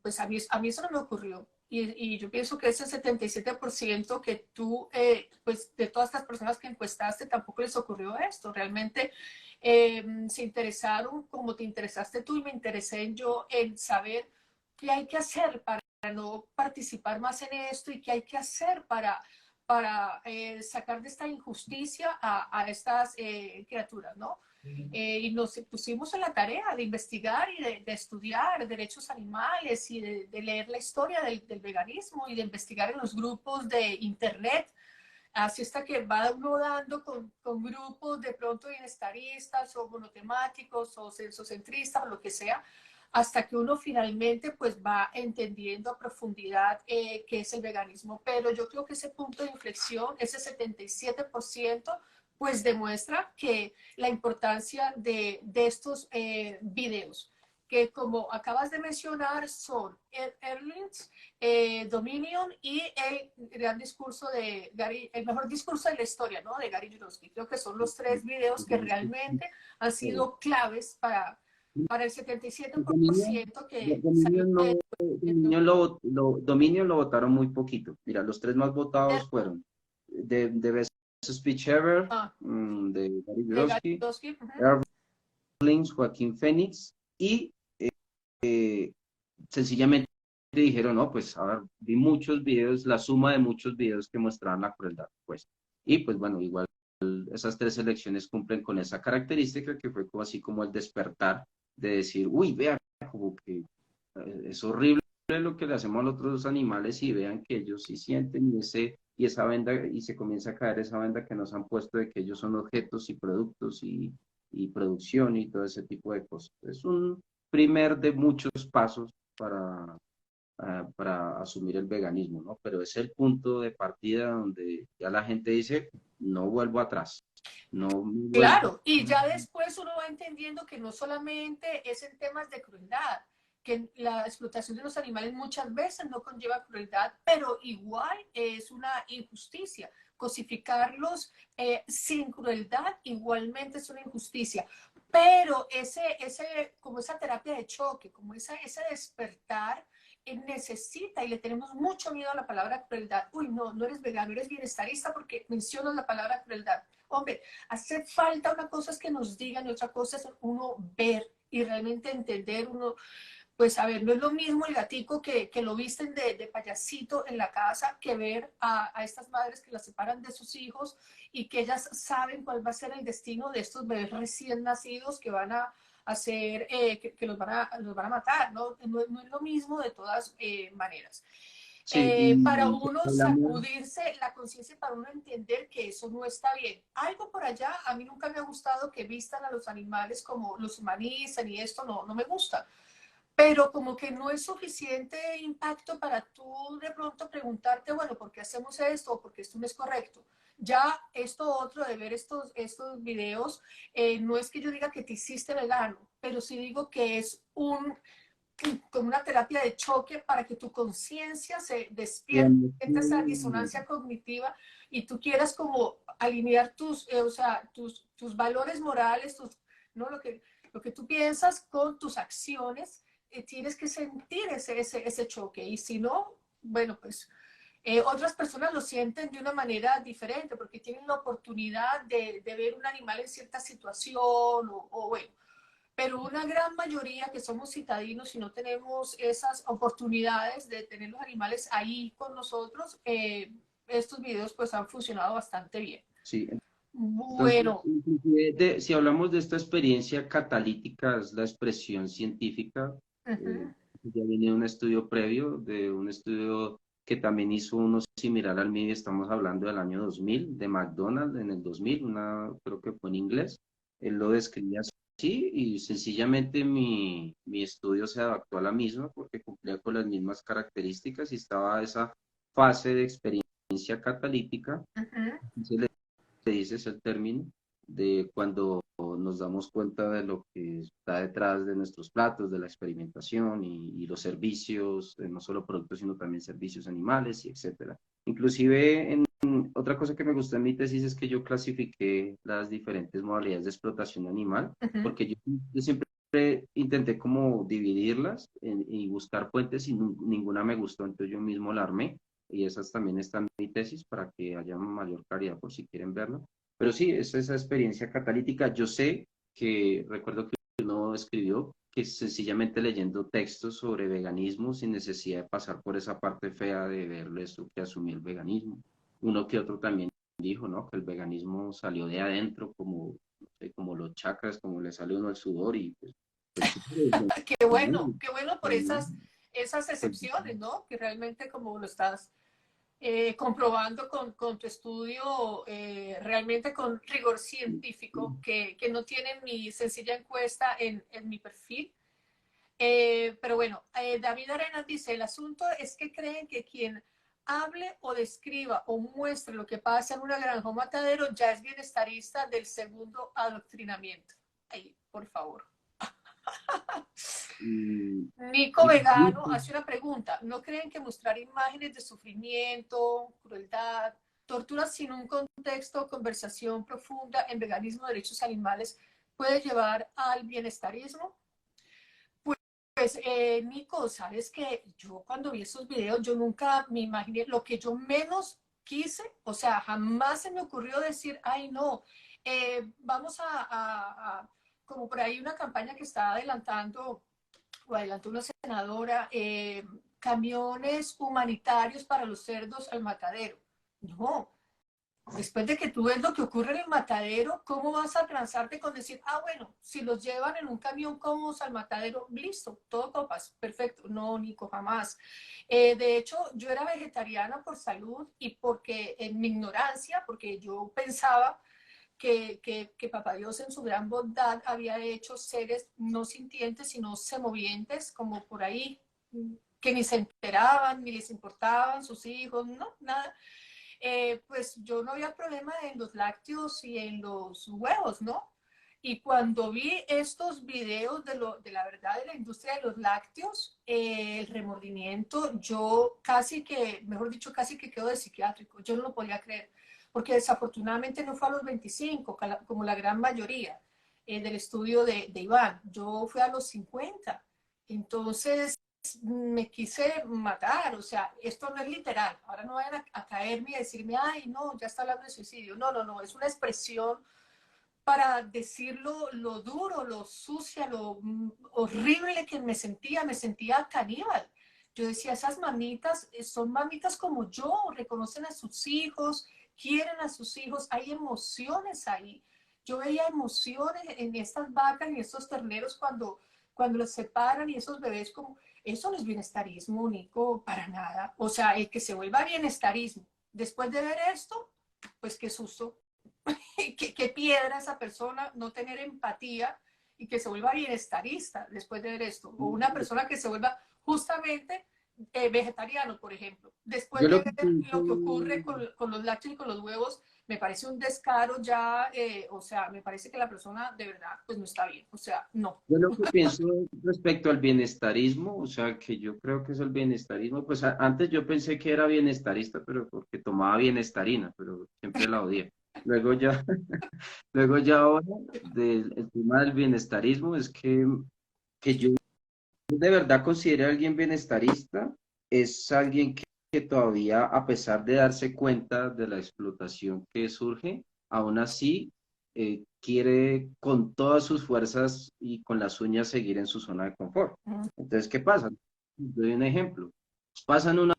Pues a mí eso no me ocurrió. Y yo pienso que ese 77% que tú, pues de todas estas personas que encuestaste, tampoco les ocurrió esto. Realmente se interesaron como te interesaste tú y me interesé en yo en saber qué hay que hacer para no participar más en esto y qué hay que hacer para sacar de esta injusticia a estas criaturas, ¿no? Y nos pusimos en la tarea de investigar y de estudiar derechos animales y de leer la historia del veganismo y de investigar en los grupos de internet. Así está que va uno dando con grupos de pronto bienestaristas o monotemáticos o sensocentristas o lo que sea, hasta que uno finalmente pues va entendiendo a profundidad qué es el veganismo. Pero yo creo que ese punto de inflexión, ese 77%, pues demuestra que la importancia de estos videos, que como acabas de mencionar son Erlings, Dominion y el gran discurso de Gary, el mejor discurso de la historia, ¿no? De Gary Yourofsky. Creo que son los tres videos que realmente han sido claves para el Dominio, 77% que Dominio salió de... no, Dominio lo votaron muy poquito. Mira, los tres más votados fueron The Best Speech Ever, Ah, de Gary de Gary Yourofsky, Yourofsky. Erlings, Joaquín Phoenix, y sencillamente dijeron, no, pues a ver, vi muchos videos, la suma de muchos videos que mostraban la crueldad, pues. Y pues bueno, igual esas tres elecciones cumplen con esa característica que fue como así como el despertar de decir, uy, vean, como que es horrible lo que le hacemos a los otros animales y vean que ellos sí sienten y esa venda y se comienza a caer esa venda que nos han puesto de que ellos son objetos y productos y producción y todo ese tipo de cosas. Es un primer de muchos pasos para asumir el veganismo, ¿no? Pero es el punto de partida donde ya la gente dice, no vuelvo atrás, no vuelvo. Claro, y ya después uno va entendiendo que no solamente es en temas de crueldad, que la explotación de los animales muchas veces no conlleva crueldad, pero igual es una injusticia. Cosificarlos sin crueldad igualmente es una injusticia. Pero como esa terapia de choque, como ese despertar necesita, y le tenemos mucho miedo a la palabra crueldad. Uy, no, no eres vegano, eres bienestarista porque mencionas la palabra crueldad. Hombre, hace falta, una cosa es que nos digan y otra cosa es uno ver y realmente entender. Uno, pues a ver, no es lo mismo el gatico que lo visten de payasito en la casa que ver a estas madres que las separan de sus hijos y que ellas saben cuál va a ser el destino de estos bebés recién nacidos que van a hacer, que los van a matar, ¿no? No, no es lo mismo de todas maneras. Sí, Para y uno hablamos, sacudirse la conciencia, para uno entender que eso no está bien. Algo por allá, a mí nunca me ha gustado que vistan a los animales como los humanizan y esto no, no me gusta, pero como que no es suficiente impacto para tú de pronto preguntarte, bueno, ¿por qué hacemos esto o por qué esto no es correcto? Ya esto otro de ver estos videos, no es que yo diga que te hiciste vegano, pero sí digo que es como una terapia de choque para que tu conciencia se despierte, digamos esa que disonancia cognitiva y tú quieras como alinear o sea, tus valores morales, ¿no? Lo que tú piensas con tus acciones, tienes que sentir ese choque. Y si no, bueno, pues otras personas lo sienten de una manera diferente porque tienen la oportunidad de ver un animal en cierta situación o bueno, pero una gran mayoría que somos citadinos y no tenemos esas oportunidades de tener los animales ahí con nosotros, estos videos pues han funcionado bastante bien. sí. Entonces, Bueno, inclusive si hablamos de esta experiencia catalítica, es la expresión científica, eh, uh-huh, ya viene de un estudio previo, de un estudio que también hizo uno similar al mío, estamos hablando del año 2000, de McDonald's en el 2000, creo que fue en inglés, él lo describía así y sencillamente mi estudio se adaptó a la misma porque cumplía con las mismas características y estaba esa fase de experiencia catalítica. uh-huh. Se dice es el término de cuando nos damos cuenta de lo que está detrás de nuestros platos, de la experimentación y los servicios, no solo productos, sino también servicios animales y etcétera. Inclusive, otra cosa que me gustó en mi tesis es que yo clasifiqué las diferentes modalidades de explotación animal, Uh-huh. porque yo siempre intenté como dividirlas y buscar fuentes y ninguna me gustó, entonces yo mismo la armé y esas también están en mi tesis para que haya mayor claridad por si quieren verlo. Pero sí, es esa experiencia catalítica. Yo sé que, recuerdo que uno escribió que sencillamente leyendo textos sobre veganismo sin necesidad de pasar por esa parte fea de verlo eso que asumí el veganismo. Uno que otro también dijo, ¿no? Que el veganismo salió de adentro como, no sé, como los chakras, como le sale uno el sudor y pues sí, Qué bueno por esas pues, excepciones, ¿no? Que realmente como lo estás comprobando con tu estudio, realmente con rigor científico, que no tiene mi sencilla encuesta en mi perfil. Pero bueno, David Arenas dice, el asunto es que creen que quien hable o describa o muestre lo que pasa en una granja o matadero ya es bienestarista del segundo adoctrinamiento. Ay, por favor. y, Nico Vegano hace una pregunta. ¿No creen que mostrar imágenes de sufrimiento, crueldad, tortura sin un contexto o conversación profunda en veganismo de derechos animales puede llevar al bienestarismo? Pues, Nico, sabes que yo cuando vi esos videos, yo nunca me imaginé lo que yo menos quise, o sea, jamás se me ocurrió decir, ay, no, vamos como por ahí una campaña que está adelantando, o adelantó una senadora, camiones humanitarios para los cerdos al matadero. No, después de que tú ves lo que ocurre en el matadero, ¿cómo vas a transarte con decir, ah, bueno, si los llevan en un camión cómodos al matadero, listo, todo copas, perfecto? No, Nico, jamás. De hecho, yo era vegetariana por salud y porque en mi ignorancia, porque yo pensaba que Papá Dios en su gran bondad había hecho seres no sintientes, sino semovientes, como por ahí, que ni se enteraban, ni les importaban sus hijos, no, nada. Pues yo no había problema en los lácteos y en los huevos, ¿no? Y cuando vi estos videos de la verdad de la industria de los lácteos, el remordimiento, yo casi que, mejor dicho, casi que quedo de psiquiátrico. Yo no lo podía creer, porque desafortunadamente no fue a los 25, como la gran mayoría del estudio de Iván. Yo fui a los 50. Entonces, me quise matar, o sea, esto no es literal, ahora no vayan a caerme y a decirme, ay, no, ya está hablando de suicidio, no, no, no, es una expresión para decirlo lo duro, lo sucia, lo horrible que me sentía caníbal. Yo decía, esas mamitas son mamitas como yo, reconocen a sus hijos, quieren a sus hijos, hay emociones ahí. Yo veía emociones en estas vacas y estos terneros cuando los separan y esos bebés como, eso no es bienestarismo, Nico, para nada. O sea, el que se vuelva bienestarismo después de ver esto, pues qué susto, qué piedra esa persona no tener empatía y que se vuelva bienestarista después de ver esto. O una persona que se vuelva justamente vegetariano, por ejemplo. Después Yo de lo que ver pienso, lo que ocurre con los lácteos y con los huevos, me parece un descaro ya, o sea, me parece que la persona de verdad pues no está bien. O sea, no. yo lo que pienso respecto al bienestarismo, o sea, que yo creo que es el bienestarismo, pues antes yo pensé que era bienestarista, pero porque tomaba bienestarina, pero siempre la odié. Luego ya, luego ya ahora, el tema del bienestarismo es que yo de verdad considero a alguien bienestarista, es alguien que todavía, a pesar de darse cuenta de la explotación que surge, aún así quiere con todas sus fuerzas y con las uñas seguir en su zona de confort. Entonces, ¿qué pasa? Doy un ejemplo. Pasan una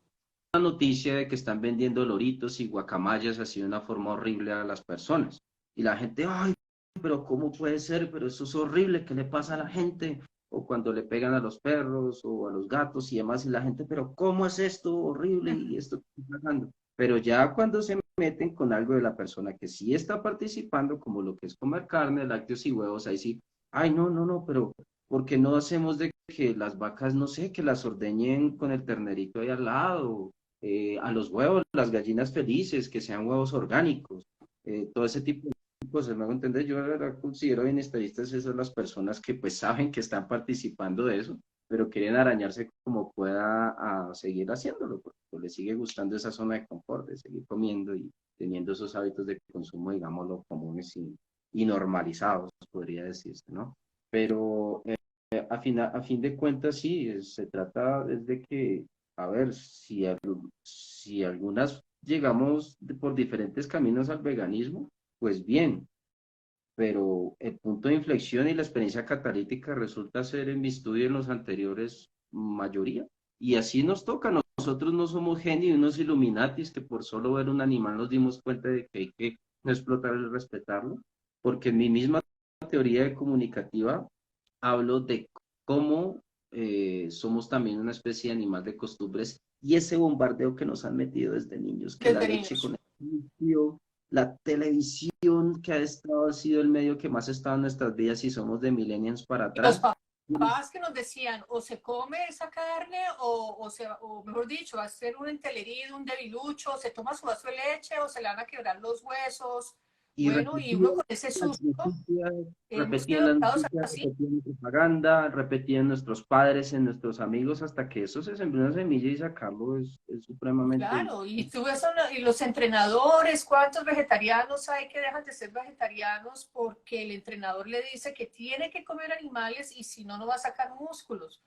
noticia de que están vendiendo loritos y guacamayas así de una forma horrible a las personas. Y la gente, ay, pero ¿cómo puede ser? Pero eso es horrible, ¿qué le pasa a la gente? O cuando le pegan a los perros o a los gatos y demás, y la gente, pero ¿cómo es esto horrible y esto que está pasando? Pero ya cuando se meten con algo de la persona que sí está participando, como lo que es comer carne, lácteos y huevos, ahí sí, ay, no, no, no, pero ¿por qué no hacemos de que las vacas, no sé, que las ordeñen con el ternerito ahí al lado? A los huevos, las gallinas felices, que sean huevos orgánicos, todo ese tipo de cosas, me hago entender, yo la verdad considero bienestaristas esas las personas que pues saben que están participando de eso, pero quieren arañarse como pueda a seguir haciéndolo, porque pues, les sigue gustando esa zona de confort, de seguir comiendo y teniendo esos hábitos de consumo, digámoslo, comunes y normalizados, podría decirse, ¿no? Pero a fin de cuentas, sí, se trata desde que, a ver, si algunas llegamos por diferentes caminos al veganismo, pues bien, pero el punto de inflexión y la experiencia catalítica resulta ser en mi estudio en los anteriores mayoría. Y así nos toca. Nosotros no somos genios, unos Illuminatis que por solo ver un animal nos dimos cuenta de que hay que no explotarlo y respetarlo, porque en mi misma teoría de comunicativa hablo de cómo somos también una especie de animal de costumbres y ese bombardeo que nos han metido desde niños, que la Desde leche con niños. el vicio, la televisión que ha sido el medio que más ha estado en nuestras vidas y somos de millennials para Y los atrás. papás que nos decían, o se come esa carne, o mejor dicho, va a ser un entelerido, un debilucho, se toma su vaso de leche, o se le van a quebrar los huesos. Y Bueno, y uno con ese susto, hemos sido repetían las educados noticias, así. repetían la propaganda, repetían nuestros padres, en nuestros amigos, hasta que eso se sembró una semilla y sacarlo es supremamente Claro, y tú ves y los entrenadores, ¿cuántos vegetarianos hay que dejan de ser vegetarianos porque el entrenador le dice que tiene que comer animales y si no, no va a sacar músculos?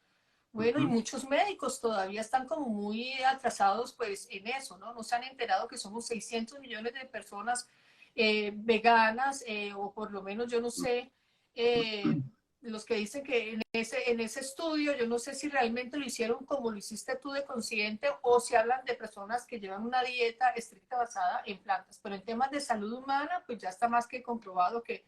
Bueno, y difícil. muchos médicos todavía están como muy atrasados pues en eso, ¿no? No se han enterado que somos 600 millones de personas veganas, o por lo menos yo no sé, los que dicen que en ese estudio, yo no sé si realmente lo hicieron como lo hiciste tú de consciente o si hablan de personas que llevan una dieta estricta basada en plantas, pero en temas de salud humana, pues ya está más que comprobado que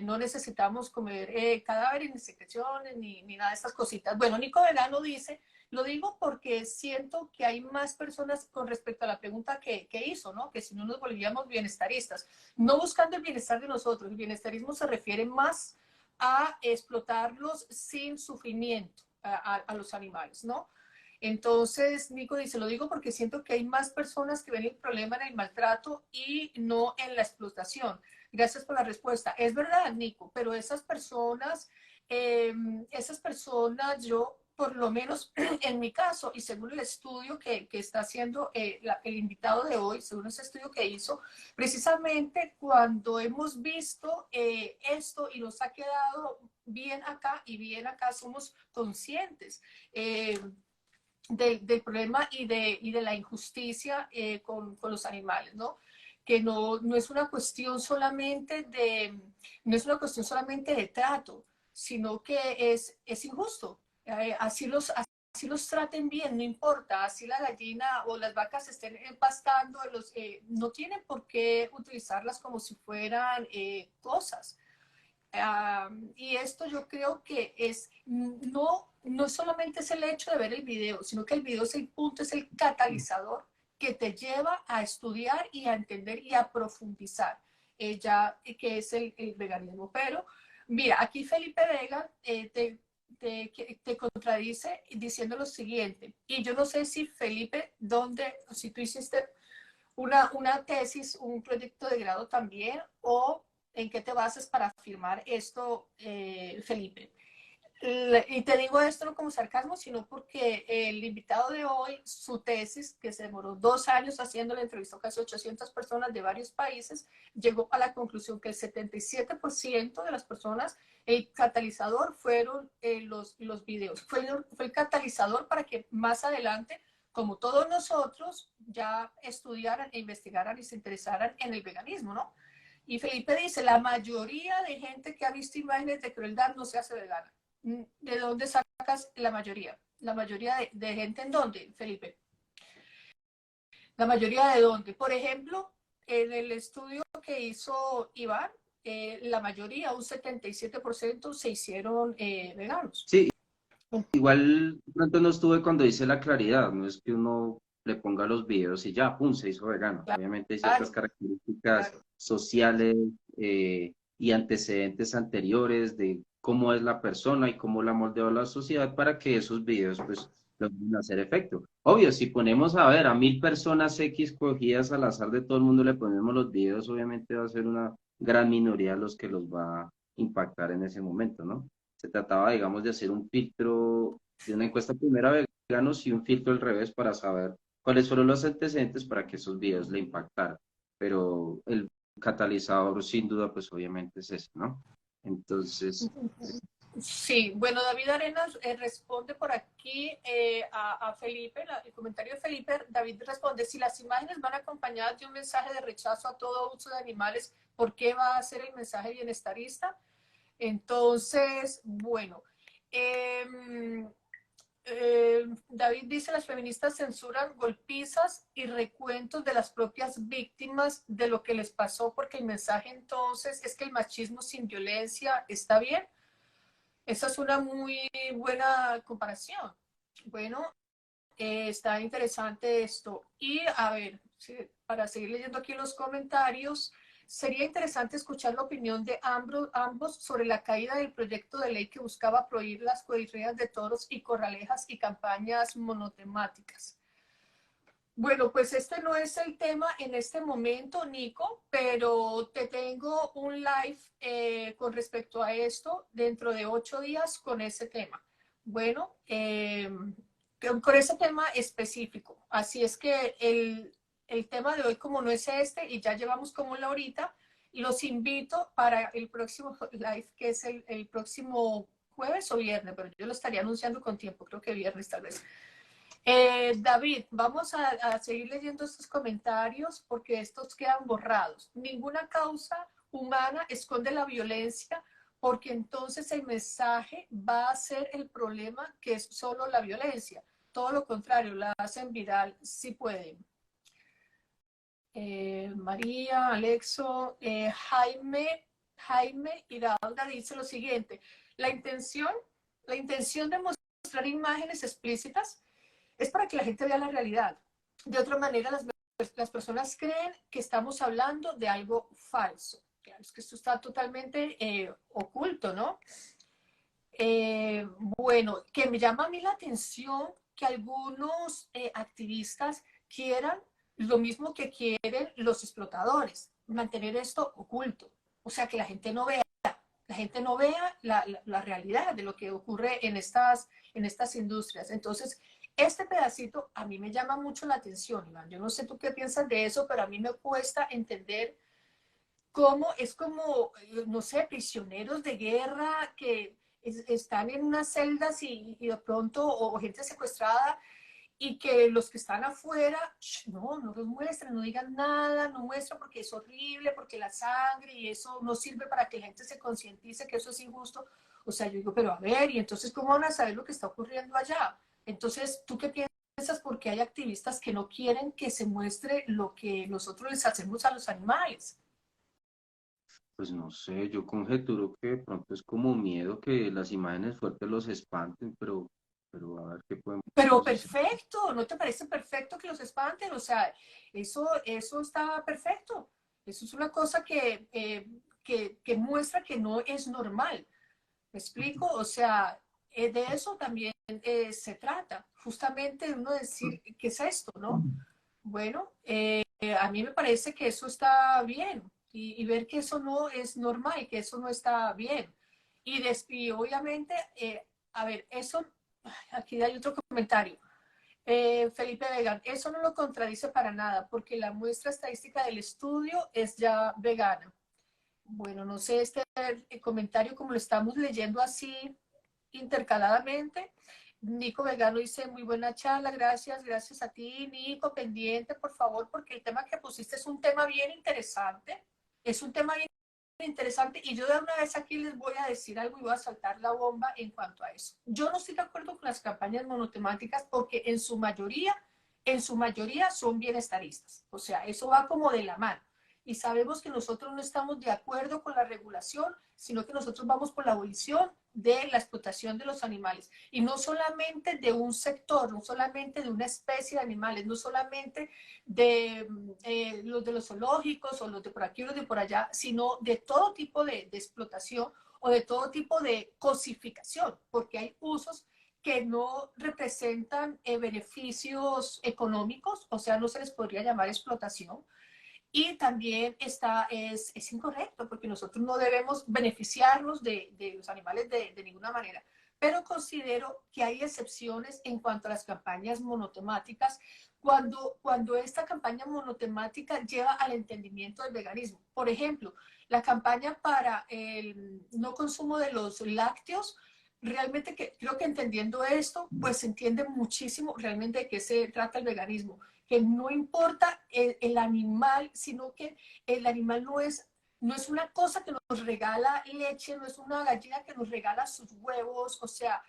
no necesitamos comer cadáveres, ni secreciones, ni nada de estas cositas. Bueno, Nico Verano dice, lo digo porque siento que hay más personas con respecto a la pregunta que hizo, ¿no? Que si no nos volvíamos bienestaristas, no buscando el bienestar de nosotros, el bienestarismo se refiere más a explotarlos sin sufrimiento a los animales, ¿no? Entonces, Nico dice, lo digo porque siento que hay más personas que ven el problema en el maltrato y no en la explotación. Gracias por la respuesta. Es verdad, Nico, pero esas personas, yo, por lo menos en mi caso, y según el estudio que está haciendo el invitado de hoy, según ese estudio que hizo, precisamente cuando hemos visto esto y nos ha quedado bien acá y bien acá somos conscientes del problema y de la injusticia con los animales, ¿no? Que no es una cuestión solamente no es una cuestión solamente de trato, sino que es injusto. Así los traten bien, no importa, así la gallina o las vacas estén pastando, no tienen por qué utilizarlas como si fueran cosas. Y esto yo creo que no solamente es el hecho de ver el video, sino que el video es el punto, es el catalizador que te lleva a estudiar y a entender y a profundizar ya que es el veganismo. Pero mira, aquí Felipe Vega te contradice diciendo lo siguiente, y yo no sé si Felipe, si tú hiciste una tesis, un proyecto de grado también, o en qué te basas para afirmar esto, Felipe. Y te digo esto no como sarcasmo, sino porque el invitado de hoy, su tesis, que se demoró 2 años haciendo la entrevista a casi 800 personas de varios países, llegó a la conclusión que el 77% de las personas, el catalizador fueron los videos. Fue el catalizador para que más adelante, como todos nosotros, ya estudiaran e investigaran y se interesaran en el veganismo, ¿no? Y Felipe dice, la mayoría de gente que ha visto imágenes de crueldad no se hace vegana. ¿De dónde sacas la mayoría? La mayoría de gente en dónde, Felipe? La mayoría de dónde. Por ejemplo, en el estudio que hizo Iván, la mayoría, un 77% se hicieron veganos. Sí, igual pronto no estuve cuando hice la claridad, no es que uno le ponga los videos y ya, pum, se hizo vegano. Obviamente hay ciertas Claro, características claro. sociales y antecedentes anteriores de cómo es la persona y cómo la moldeó la sociedad para que esos videos pues logren hacer efecto. Obvio, si ponemos a ver a 1000 personas X cogidas al azar de todo el mundo, le ponemos los videos, obviamente va a ser una gran minoría los que los va a impactar en ese momento, ¿no? Se trataba, digamos, de hacer un filtro de una encuesta primera a veganos y un filtro al revés para saber cuáles fueron los antecedentes para que esos videos le impactaran. Pero el catalizador, sin duda, pues obviamente es ese, ¿no? Entonces, Sí, bueno, David Arenas responde por aquí a Felipe, el comentario de Felipe. David responde, si las imágenes van acompañadas de un mensaje de rechazo a todo uso de animales, ¿por qué va a ser el mensaje bienestarista? Entonces, bueno, eh, David dice, las feministas censuran golpizas y recuentos de las propias víctimas de lo que les pasó, porque el mensaje entonces es que el machismo sin violencia está bien. Esa es una muy buena comparación. Bueno, está interesante esto. Y a ver, para seguir leyendo aquí los comentarios, sería interesante escuchar la opinión de ambos sobre la caída del proyecto de ley que buscaba prohibir las corridas de toros y corralejas y campañas monotemáticas. Bueno, pues este no es el tema en este momento, Nico, pero te tengo un live con respecto a esto dentro de 8 días con ese tema. Bueno, con ese tema específico. Así es que el tema de hoy, como no es este, y ya llevamos como una horita, los invito para el próximo live, que es el próximo jueves o viernes, pero yo lo estaría anunciando con tiempo, creo que viernes tal vez. David, vamos a seguir leyendo estos comentarios porque estos quedan borrados. Ninguna causa humana esconde la violencia porque entonces el mensaje va a ser el problema que es solo la violencia. Todo lo contrario, la hacen viral si pueden. María, Alexo, Jaime Hidalga dice lo siguiente. La intención de mostrar imágenes explícitas es para que la gente vea la realidad. De otra manera, las personas creen que estamos hablando de algo falso. Claro, es que esto está totalmente oculto, ¿no? Bueno, que me llama a mí la atención que algunos activistas quieran lo mismo que quieren los explotadores, mantener esto oculto. O sea, que la gente no vea la realidad de lo que ocurre en estas industrias. Entonces, este pedacito a mí me llama mucho la atención, Iván. Yo no sé tú qué piensas de eso, pero a mí me cuesta entender cómo es como, no sé, prisioneros de guerra que están en unas celdas y de pronto, o gente secuestrada, y que los que están afuera, no, no los muestren, no digan nada, no muestran porque es horrible, porque la sangre y eso no sirve para que la gente se concientice que eso es injusto. O sea, yo digo, pero a ver, ¿y entonces cómo van a saber lo que está ocurriendo allá? Entonces, ¿tú qué piensas? Porque hay activistas que no quieren que se muestre lo que nosotros les hacemos a los animales. Pues no sé, yo conjeturo que de pronto es como miedo que las imágenes fuertes los espanten, pero a ver qué podemos Pero hacer. perfecto, ¿no te parece perfecto que los espanten? O sea, eso está perfecto. Eso es una cosa que muestra que no es normal. ¿Me explico? O sea, de eso también se trata. Justamente de uno decir, ¿qué es esto, no? Bueno, a mí me parece que eso está bien y ver que eso no es normal, que eso no está bien. Y obviamente, a ver, eso, aquí hay otro comentario. Felipe Vegan, eso no lo contradice para nada, porque la muestra estadística del estudio es ya vegana. Bueno, no sé, este comentario como lo estamos leyendo así intercaladamente. Nico Vegano dice, muy buena charla, gracias a ti, Nico, pendiente, por favor, porque el tema que pusiste es un tema bien interesante, es un tema bien interesante y yo de una vez aquí les voy a decir algo y voy a saltar la bomba en cuanto a eso. Yo no estoy de acuerdo con las campañas monotemáticas porque en su mayoría son bienestaristas, o sea, eso va como de la mano y sabemos que nosotros no estamos de acuerdo con la regulación, sino que nosotros vamos por la abolición de la explotación de los animales. Y no solamente de un sector, no solamente de una especie de animales, no solamente de los zoológicos o los de por aquí o los de por allá, sino de todo tipo de explotación o de todo tipo de cosificación, porque hay usos que no representan beneficios económicos, o sea, no se les podría llamar explotación, y también es incorrecto porque nosotros no debemos beneficiarnos de los animales de ninguna manera. Pero considero que hay excepciones en cuanto a las campañas monotemáticas cuando esta campaña monotemática lleva al entendimiento del veganismo. Por ejemplo, la campaña para el no consumo de los lácteos, realmente que, creo que entendiendo esto, pues se entiende muchísimo realmente de qué se trata el veganismo, que no importa el animal, sino que el animal no es una cosa que nos regala leche, no es una gallina que nos regala sus huevos, o sea,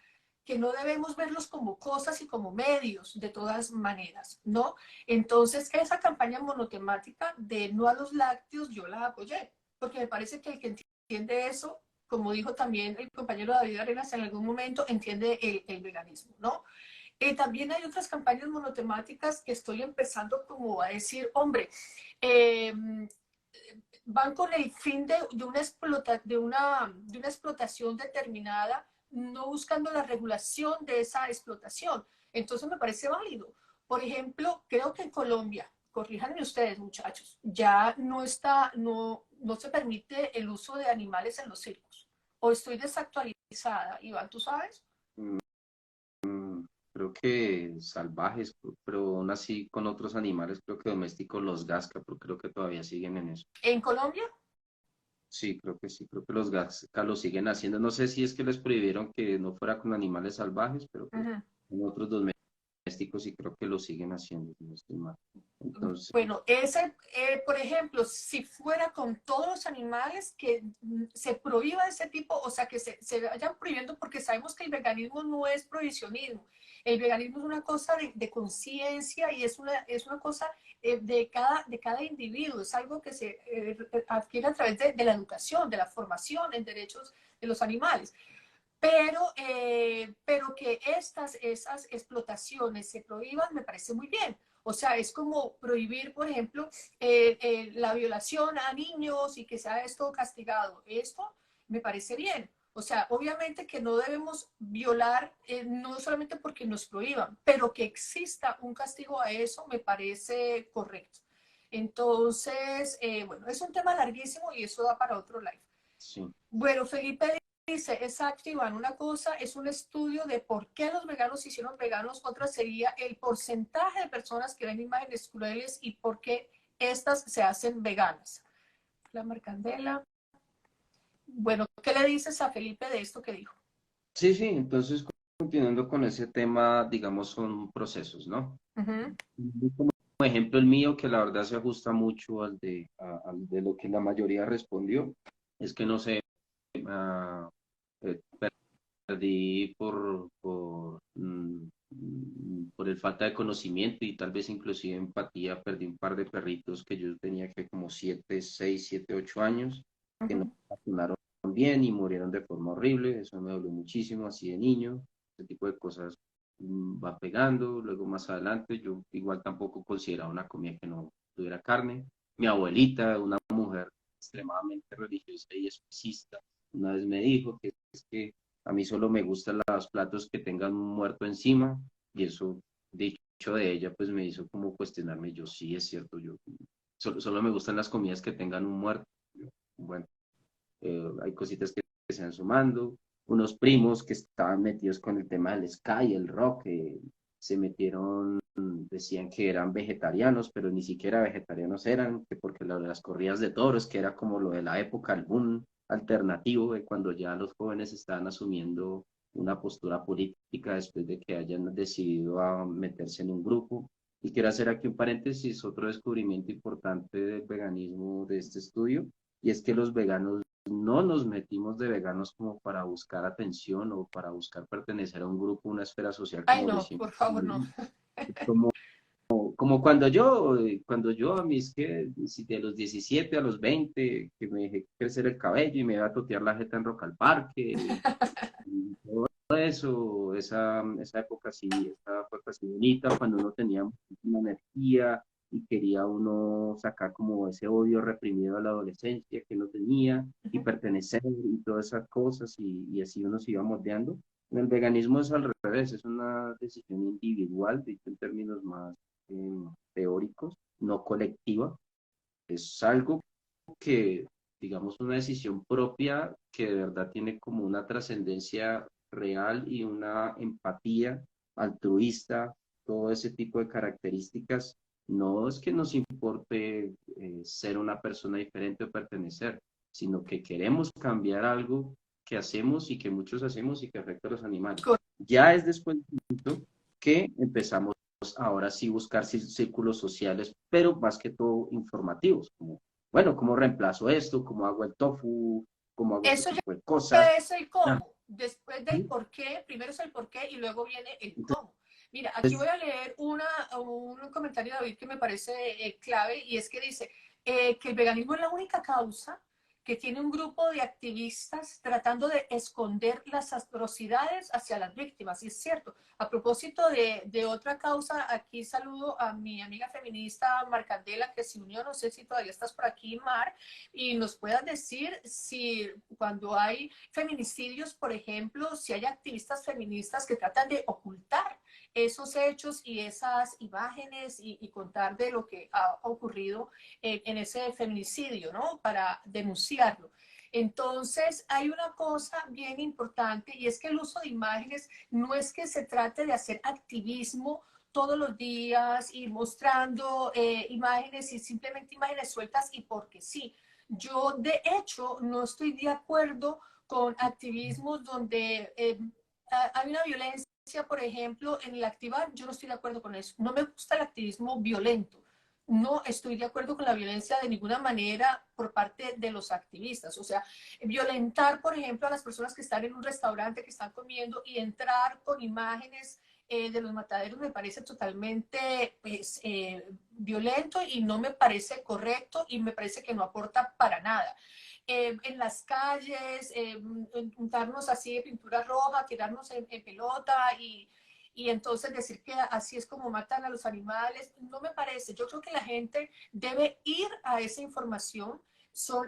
que no debemos verlos como cosas y como medios de todas maneras, ¿no? Entonces, esa campaña monotemática de no a los lácteos, yo la apoyé, porque me parece que el que entiende eso, como dijo también el compañero David Arenas en algún momento, entiende el veganismo, ¿no? También hay otras campañas monotemáticas que estoy empezando como a decir, hombre, eh, van con el fin de una explotación determinada, no buscando la regulación de esa explotación. Entonces me parece válido. Por ejemplo, creo que en Colombia, corríjanme ustedes muchachos, ya no se permite el uso de animales en los circos. O estoy desactualizada, Iván, ¿tú sabes? Creo que salvajes, pero aún así con otros animales, creo que domésticos los Gasca, pero creo que todavía siguen en eso. En Colombia. Sí, creo que los Gasca lo siguen haciendo. No sé si es que les prohibieron que no fuera con animales salvajes, pero pues Uh-huh. en otros domésticos sí creo que lo siguen haciendo, si no estoy mal. Entonces, Bueno, por ejemplo, si fuera con todos los animales que se prohíba ese tipo, o sea, que se vayan prohibiendo, porque sabemos que el veganismo no es prohibicionismo. El veganismo es una cosa de conciencia y es una cosa de cada individuo, es algo que se adquiere a través de la educación, de la formación en derechos de los animales. Pero que esas explotaciones se prohíban me parece muy bien. O sea, es como prohibir, por ejemplo, la violación a niños y que sea esto castigado. Esto me parece bien. O sea, obviamente que no debemos violar, no solamente porque nos prohíban, pero que exista un castigo a eso me parece correcto. Entonces, bueno, es un tema larguísimo y eso da para otro live. sí. Bueno, Felipe dice, exacto, Iván, una cosa es un estudio de por qué los veganos se hicieron veganos, otra sería el porcentaje de personas que ven imágenes crueles y por qué estas se hacen veganas. Hola, Marcandela. Bueno, ¿qué le dices a Felipe de esto que dijo? Sí, sí, entonces continuando con ese tema, digamos, son procesos, ¿no? Ujú, Como ejemplo el mío, que la verdad se ajusta mucho al de lo que la mayoría respondió, es que no sé, ah, eh, perdí por el falta de conocimiento y tal vez inclusive empatía, perdí un par de perritos que yo tenía que como 7, 6, 7, 8 años, que no ujú. vacunaron bien y murieron de forma horrible, eso me dolió muchísimo, así de niño, ese tipo de cosas va pegando, luego más adelante yo igual tampoco consideraba una comida que no tuviera carne, mi abuelita, una mujer extremadamente religiosa y especista, una vez me dijo que es que a mí solo me gustan los platos que tengan un muerto encima y eso, dicho de ella, pues me hizo como cuestionarme. Yo sí, es cierto, yo solo me gustan las comidas que tengan un muerto. Bueno, hay cositas que se van sumando. Unos primos que estaban metidos con el tema del Sky, el rock, se metieron, decían que eran vegetarianos, pero ni siquiera vegetarianos eran, que porque lo de las corridas de toros, que era como lo de la época, el boom alternativo, de cuando ya los jóvenes estaban asumiendo una postura política después de que hayan decidido a meterse en un grupo. Y quiero hacer aquí un paréntesis, otro descubrimiento importante del veganismo de este estudio, y es que los veganos no nos metimos de veganos como para buscar atención o para buscar pertenecer a un grupo, una esfera social, Ay, como lo no, hicimos. por favor, no. Como, como cuando yo a mis, que si de los 17 a los 20 que me dejé crecer el cabello y me iba a totear la jeta en Rock al Parque, y todo eso, esa época sí, esa época así bonita, cuando uno tenía muchísima energía y quería uno sacar como ese odio reprimido a la adolescencia que no tenía y pertenecer y todas esas cosas y así uno se iba moldeando. En el veganismo es al revés, es una decisión individual, dicho en términos más teóricos, no colectiva. Es algo que, digamos, una decisión propia que de verdad tiene como una trascendencia real y una empatía altruista, todo ese tipo de características. No es que nos importe ser una persona diferente o pertenecer, sino que queremos cambiar algo que hacemos y que muchos hacemos y que afecta a los animales. Ya es después que empezamos ahora sí buscar círculos sociales, pero más que todo informativos, como, bueno, ¿cómo reemplazo esto? ¿Cómo hago el tofu? ¿Cómo hago este Eso tipo de cosas? ya es el cómo. Después del por qué, primero es el por qué y luego viene el cómo. Mira, aquí voy a leer un comentario de David que me parece clave y es que dice que el veganismo es la única causa que tiene un grupo de activistas tratando de esconder las atrocidades hacia las víctimas. Y es cierto, a propósito de otra causa, aquí saludo a mi amiga feminista Marcandela, que se unió, no sé si todavía estás por aquí, Mar, y nos puedas decir si cuando hay feminicidios, por ejemplo, si hay activistas feministas que tratan de ocultar esos hechos y esas imágenes y contar de lo que ha ocurrido en ese feminicidio, ¿no? Para denunciarlo. Entonces, hay una cosa bien importante y es que el uso de imágenes no es que se trate de hacer activismo todos los días, ir mostrando imágenes y simplemente imágenes sueltas y porque sí. Yo, de hecho, no estoy de acuerdo con activismos donde hay una violencia, por ejemplo, en el activar, yo no estoy de acuerdo con eso. No me gusta el activismo violento. No estoy de acuerdo con la violencia de ninguna manera por parte de los activistas. O sea, violentar, por ejemplo, a las personas que están en un restaurante, que están comiendo y entrar con imágenes de los mataderos me parece totalmente pues, violento y no me parece correcto y me parece que no aporta para nada. En las calles, untarnos así de pintura roja, tirarnos en pelota y entonces decir que así es como matan a los animales, no me parece. Yo creo que la gente debe ir a esa información.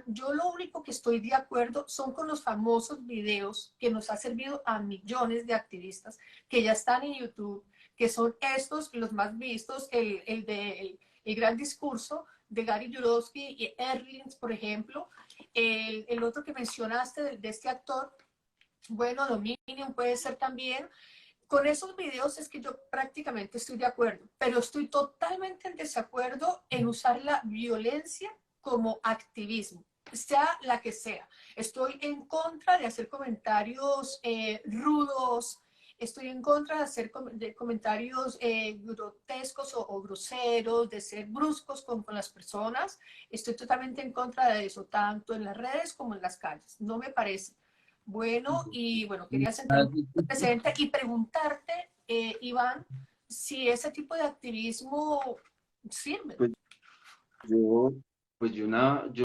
Yo lo único que estoy de acuerdo son con los famosos videos que nos ha servido a millones de activistas que ya están en YouTube, que son estos los más vistos, el de el gran discurso de Gary Yourofsky y Erlings, por ejemplo, el otro que mencionaste de este actor, bueno, Dominion puede ser también. Con esos videos es que yo prácticamente estoy de acuerdo, pero estoy totalmente en desacuerdo en usar la violencia como activismo. sea la que sea. Estoy en contra de hacer comentarios rudos, estoy en contra de hacer comentarios grotescos o groseros, de ser bruscos con las personas. Estoy totalmente en contra de eso, tanto en las redes como en las calles. No me parece bueno. Y bueno, quería sentar un precedente y preguntarte, Iván, si ese tipo de activismo sirve. Pues yo, yo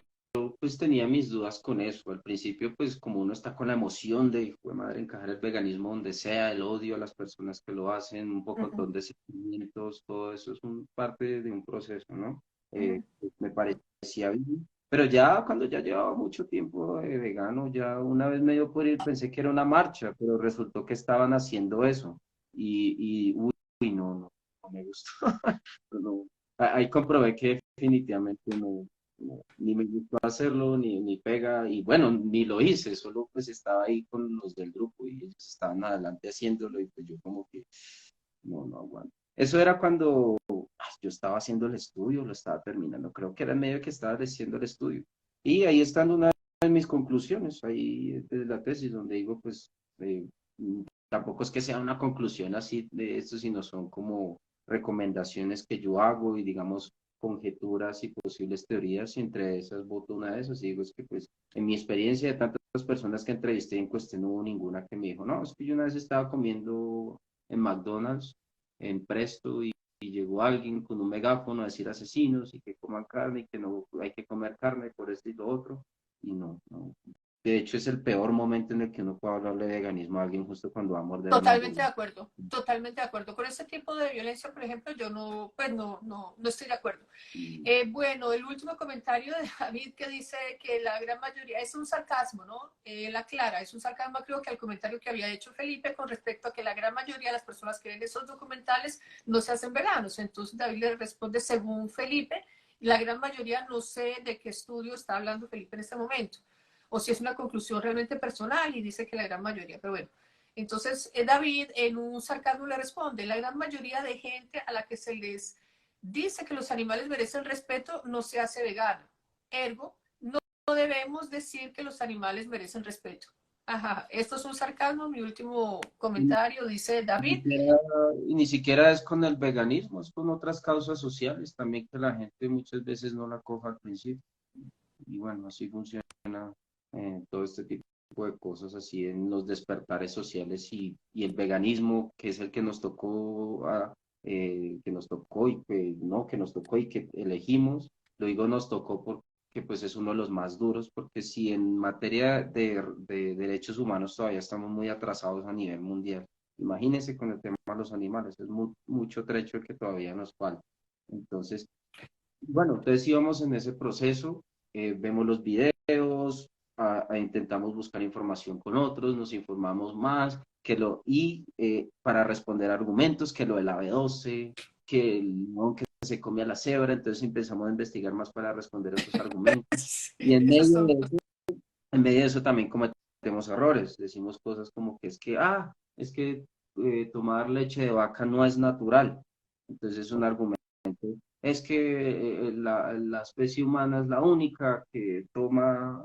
pues tenía mis dudas con eso. Al principio, pues como uno está con la emoción de, hijo de madre, encajar el veganismo donde sea, el odio a las personas que lo hacen, un poco Uh de sentimientos, todo eso es parte de un proceso, ¿no? -huh. Pues, me parecía bien. Pero ya cuando ya llevaba mucho tiempo de vegano, ya una vez me dio por ir, pensé que era una marcha, pero resultó que estaban haciendo eso. Uy, no me gustó. No, ahí comprobé que definitivamente ni me gustó hacerlo, ni pega, y bueno, ni lo hice, solo pues estaba ahí con los del grupo y ellos estaban adelante haciéndolo y pues yo como que no aguanto. Eso era cuando yo estaba haciendo el estudio, lo estaba terminando, creo que era en medio que estaba haciendo el estudio. Y ahí están una de mis conclusiones, ahí de la tesis, donde digo pues eh, tampoco es que sea una conclusión así de esto, sino son como recomendaciones que yo hago y digamos conjeturas y posibles teorías, y entre esas voto una de esas y digo es que pues en mi experiencia de tantas personas que entrevisté en cuestión no hubo ninguna que me dijo, no, es que yo una vez estaba comiendo en McDonald's, en Presto, y llegó alguien con un megáfono a decir asesinos y que coman carne y que no hay que comer carne por esto y lo otro, y no. De hecho, es el peor momento en el que uno puede hablarle de veganismo a alguien justo cuando va a morder una Totalmente de hamburguesa. acuerdo, totalmente de acuerdo. Con ese tipo de violencia, por ejemplo, yo no, pues no estoy de acuerdo. Bueno, el último comentario de David que dice que la gran mayoría, es un sarcasmo, ¿no? Él aclara, es un sarcasmo creo que al comentario que había hecho Felipe con respecto a que la gran mayoría de las personas que ven esos documentales no se hacen veganos. Entonces David le responde, según Felipe, la gran mayoría, no sé de qué estudio está hablando Felipe en este momento, o si es una conclusión realmente personal y dice que la gran mayoría, pero bueno. Entonces, David en un sarcasmo le responde, la gran mayoría de gente a la que se les dice que los animales merecen respeto no se hace vegano. Ergo, no debemos decir que los animales merecen respeto. Ajá, esto es un sarcasmo, mi último comentario, dice David. Y ni siquiera es con el veganismo, es con otras causas sociales también que la gente muchas veces no la coja al principio. Y bueno, así funciona todo este tipo de cosas así en los despertares sociales y el veganismo, que es el que nos tocó, que nos tocó y que no, que nos tocó y que elegimos. Lo digo nos tocó porque pues es uno de los más duros, porque si en materia de derechos humanos todavía estamos muy atrasados a nivel mundial, imagínense con el tema de los animales, es mucho trecho que todavía nos falta. Entonces, bueno, entonces íbamos en ese proceso, vemos los videos, intentamos buscar información con otros, nos informamos más, para responder argumentos, que lo del AB12, que el león que se come a la cebra, entonces empezamos a investigar más para responder esos argumentos. Y Sí, esas son cosas. en medio de eso también cometemos errores, decimos cosas como que es que tomar leche de vaca no es natural, entonces es un argumento. Es que la especie humana es la única que toma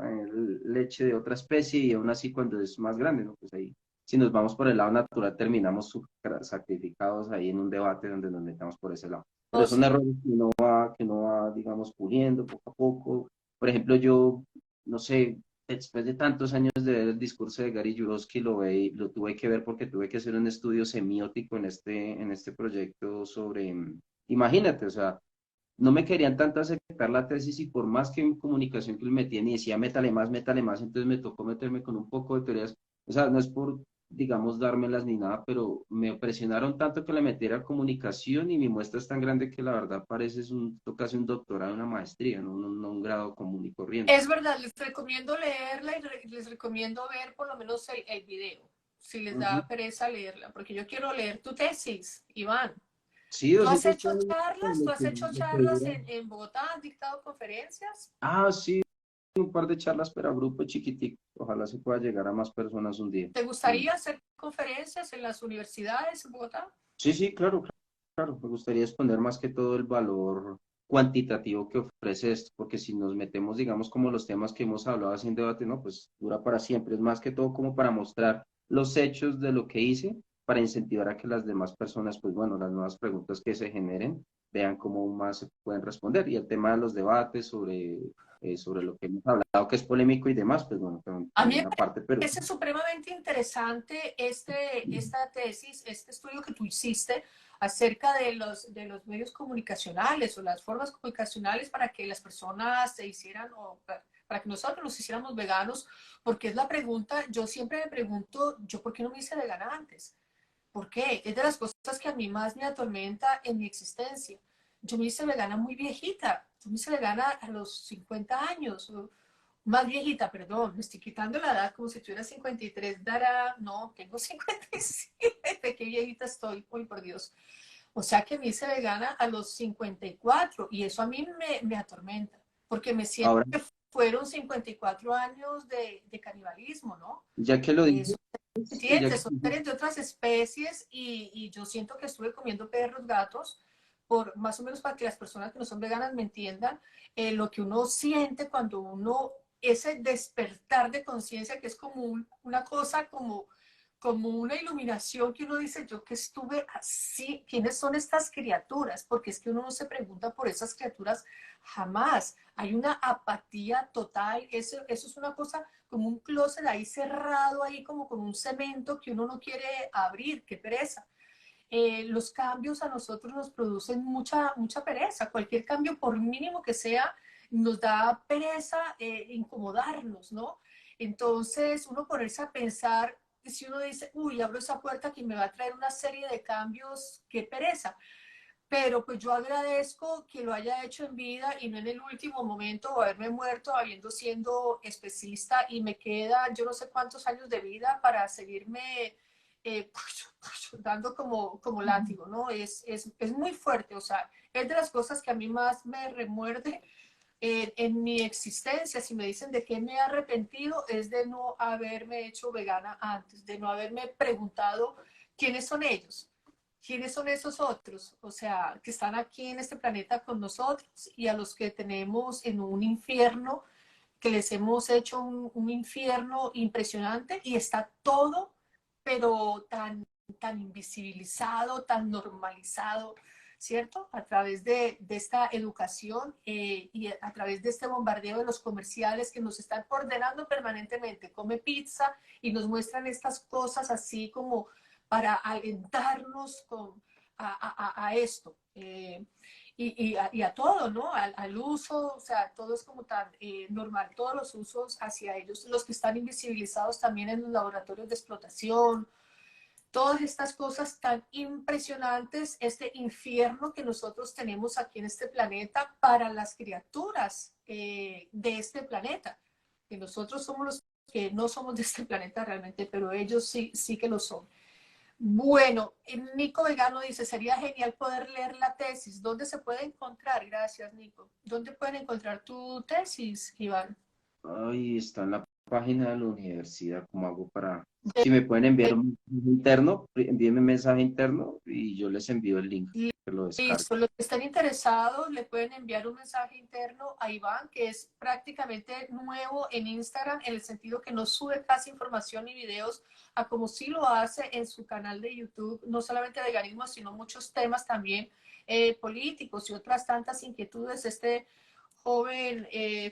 leche de otra especie y aún así cuando es más grande, ¿no? Pues ahí, si nos vamos por el lado natural, terminamos sacrificados ahí en un debate donde nos metamos por ese lado. Pero Oh, son sí. errores que uno va, digamos, puliendo poco a poco. Por ejemplo, yo, no sé, después de tantos años de ver el discurso de Gary Yourofsky, lo tuve que ver porque tuve que hacer un estudio semiótico en este proyecto sobre, imagínate, o sea, no me querían tanto aceptar la tesis y por más que en comunicación que le metían y decía métale más, entonces me tocó meterme con un poco de teorías, o sea, no es por, digamos, dármelas ni nada, pero me presionaron tanto que le metiera comunicación y mi muestra es tan grande que la verdad parece casi un doctorado, una maestría, no un grado común y corriente. Es verdad, les recomiendo leerla y les recomiendo ver por lo menos el video, si les Ujú. da pereza leerla, porque yo quiero leer tu tesis, Iván. Sí, ¿Tú has 200 hecho páginas charlas? ¿Tú lo has hecho lo que charlas dura. en Bogotá? ¿Has dictado conferencias? Sí, un par de charlas, pero a grupo chiquitico. Ojalá se pueda llegar a más personas un día. ¿Te gustaría hacer conferencias en las universidades en Bogotá? Sí, sí, claro, claro. Me gustaría exponer más que todo el valor. cuantitativo que ofrece esto, porque si nos metemos, digamos, como los temas que hemos hablado así en debate, no, pues dura para siempre, es más que todo como para mostrar los hechos de lo que hice, para incentivar a que las demás personas, pues bueno, las nuevas preguntas que se generen, vean cómo más se pueden responder. Y el tema de los debates sobre lo que hemos hablado, que es polémico y demás, pues bueno, A mí también aparte, pero es supremamente interesante esta tesis, este estudio que tú hiciste acerca de los medios comunicacionales o las formas comunicacionales para que las personas se hicieran o para que nosotros nos hiciéramos veganos, porque es la pregunta, yo siempre me pregunto, ¿yo por qué no me hice vegana antes? ¿Por qué? Es de las cosas que a mí más me atormenta en mi existencia. Yo me hice vegana muy viejita, yo me hice vegana a los 50 años, más viejita, perdón, me estoy quitando la edad como si tuviera 53, dará, no, tengo 57, qué viejita estoy, hoy por Dios. O sea que me hice vegana a los 54 y eso a mí me atormenta, porque me siento ahora, que fueron 54 años de canibalismo, ¿no? ya que lo dices, Son ya sentientes, que son seres de otras especies y yo siento que estuve comiendo perros, gatos, por más o menos para que las personas que no son veganas me entiendan, lo que uno siente cuando uno, ese despertar de conciencia que es como una cosa como una iluminación que uno dice, yo que estuve así, ¿quiénes son estas criaturas? Porque es que uno no se pregunta por esas criaturas jamás. Hay una apatía total, eso es una cosa como un closet ahí cerrado, ahí como con un cemento que uno no quiere abrir, qué pereza. Los cambios a nosotros nos producen mucha pereza. Cualquier cambio, por mínimo que sea, nos da pereza incomodarnos, ¿no? Entonces, uno ponerse a pensar, si uno dice, uy, abro esa puerta que me va a traer una serie de cambios, qué pereza. Pero pues yo agradezco que lo haya hecho en vida y no en el último momento o haberme muerto habiendo siendo especista y me queda yo no sé cuántos años de vida para seguirme dando como látigo, ¿no? Es muy fuerte, o sea, es de las cosas que a mí más me remuerde en mi existencia. Si me dicen de qué me he arrepentido, es de no haberme hecho vegana antes, de no haberme preguntado quiénes son ellos. ¿Quiénes son esos otros? O sea, que están aquí en este planeta con nosotros y a los que tenemos en un infierno, que les hemos hecho un infierno impresionante y está todo, pero tan invisibilizado, tan normalizado, ¿cierto? A través de esta educación y a través de este bombardeo de los comerciales que nos están ordenando permanentemente. Come pizza y nos muestran estas cosas así como para alentarnos a esto. Y a todo, ¿no? Al uso, o sea, todo es como tan normal, todos los usos hacia ellos, los que están invisibilizados también en los laboratorios de explotación, todas estas cosas tan impresionantes, este infierno que nosotros tenemos aquí en este planeta para las criaturas de este planeta, que nosotros somos los que no somos de este planeta realmente, pero ellos sí que lo son. Bueno, Nico Vegano dice, sería genial poder leer la tesis. ¿Dónde se puede encontrar? Gracias, Nico. ¿Dónde pueden encontrar tu tesis, Iván? ahí está en la página de la universidad, ¿cómo hago para...? Si me pueden enviar un mensaje interno, envíenme un mensaje interno y yo les envío el link, que lo descarguen. Listo, los que estén interesados le pueden enviar un mensaje interno a Iván, que es prácticamente nuevo en Instagram, en el sentido que no sube casi información y videos a como sí lo hace en su canal de YouTube, no solamente de veganismo, sino muchos temas también políticos y otras tantas inquietudes. Este joven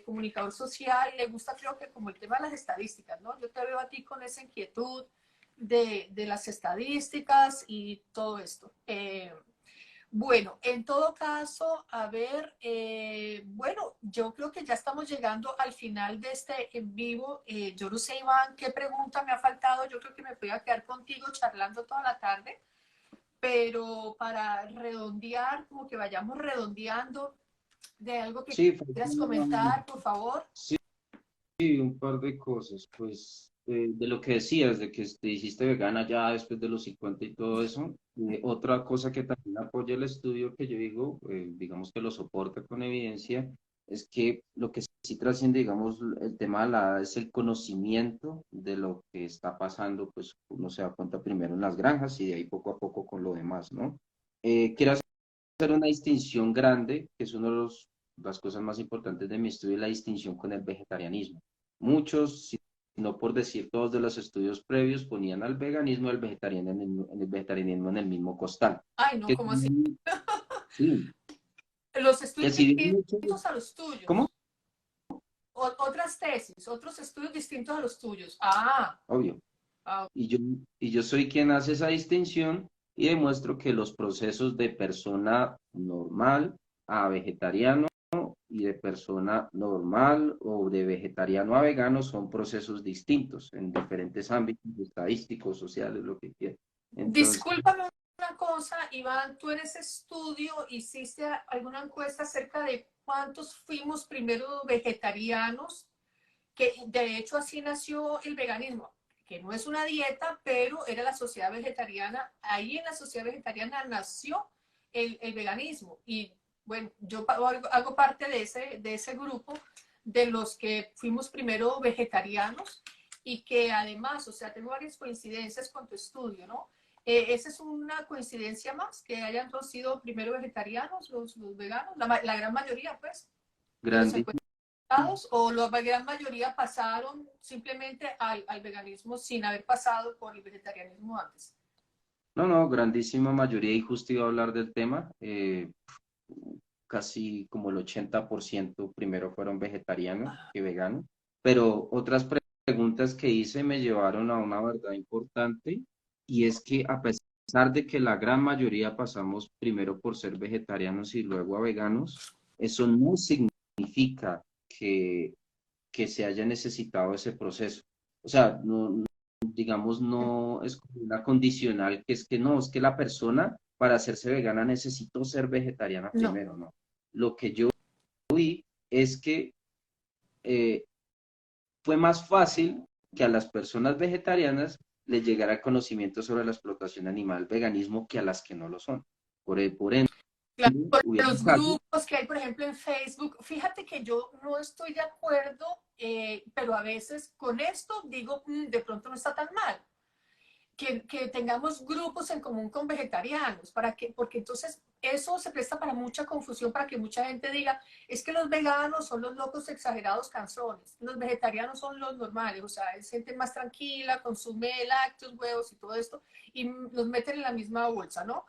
comunicador social le gusta creo que como el tema de las estadísticas, ¿no? Yo te veo a ti con esa inquietud de las estadísticas y todo esto. Bueno, en todo caso, a ver, bueno, yo creo que ya estamos llegando al final de este en vivo. Yo no sé, Iván, qué pregunta me ha faltado. Yo creo que me voy a quedar contigo charlando toda la tarde, pero para redondear, como que vayamos redondeando de algo que Sí, quieras comentar, por favor. sí, un par de cosas, pues de lo que decías, de que te hiciste vegana ya después de los 50 y todo eso. Otra cosa que también apoya el estudio, que yo digo, digamos que lo soporta con evidencia, es que lo que sí trasciende, digamos, el tema de la edad es el conocimiento de lo que está pasando, pues uno se da cuenta primero en las granjas y de ahí poco a poco con lo demás, ¿no? Quieras hacer una distinción grande, que es una de las cosas más importantes de mi estudio, la distinción con el vegetarianismo. Muchos, si no por decir todos de los estudios previos, ponían al veganismo y al vegetarianismo, el vegetarianismo en el mismo costal. Ay, no, Que, ¿cómo así? sí, Los que estudios si bien muchos, distintos a los ¿cómo? tuyos. Otras tesis, otros estudios distintos a los tuyos. Ah, Obvio. ah, Y yo, y yo soy quien hace esa distinción y demuestro que los procesos de persona normal a vegetariano y de persona normal o de vegetariano a vegano son procesos distintos en diferentes ámbitos estadísticos, sociales, lo que quieras. Entonces, discúlpame una cosa, Iván, tú en ese estudio hiciste alguna encuesta acerca de cuántos fuimos primero vegetarianos, que de hecho así nació el veganismo, que no es una dieta, pero era la sociedad vegetariana. Ahí en la sociedad vegetariana nació el veganismo. Y bueno, yo hago parte de ese grupo de los que fuimos primero vegetarianos y que además, o sea, tengo varias coincidencias con tu estudio, ¿no? Esa es una coincidencia más, que hayan sido primero vegetarianos los veganos, la gran mayoría, pues, de los grande. encuestados, o la gran mayoría pasaron simplemente al veganismo sin haber pasado por el vegetarianismo antes. No, no, grandísima mayoría, y justo iba a hablar del tema. Casi como el 80% primero fueron vegetarianos que veganos, pero otras preguntas que hice me llevaron a una verdad importante y es que a pesar de que la gran mayoría pasamos primero por ser vegetarianos y luego a veganos, eso no significa que, que se haya necesitado ese proceso. O sea, digamos, no es como una condicional que es que no, es que la persona para hacerse vegana necesitó ser vegetariana No, primero, ¿no? Lo que yo vi es que eh, fue más fácil que a las personas vegetarianas les llegara el conocimiento sobre la explotación animal, veganismo, que a las que no lo son. Por ende, claro, por hubieron los casos. grupos que hay, por ejemplo, en Facebook. Fíjate que yo no estoy de acuerdo, pero a veces con esto digo, de pronto no está tan mal. Que tengamos grupos en común con vegetarianos, porque entonces eso se presta para mucha confusión, para que mucha gente diga, es que los veganos son los locos exagerados canzones, los vegetarianos son los normales, o sea, es gente más tranquila, consume lácteos, huevos y todo esto, y los meten en la misma bolsa, ¿no?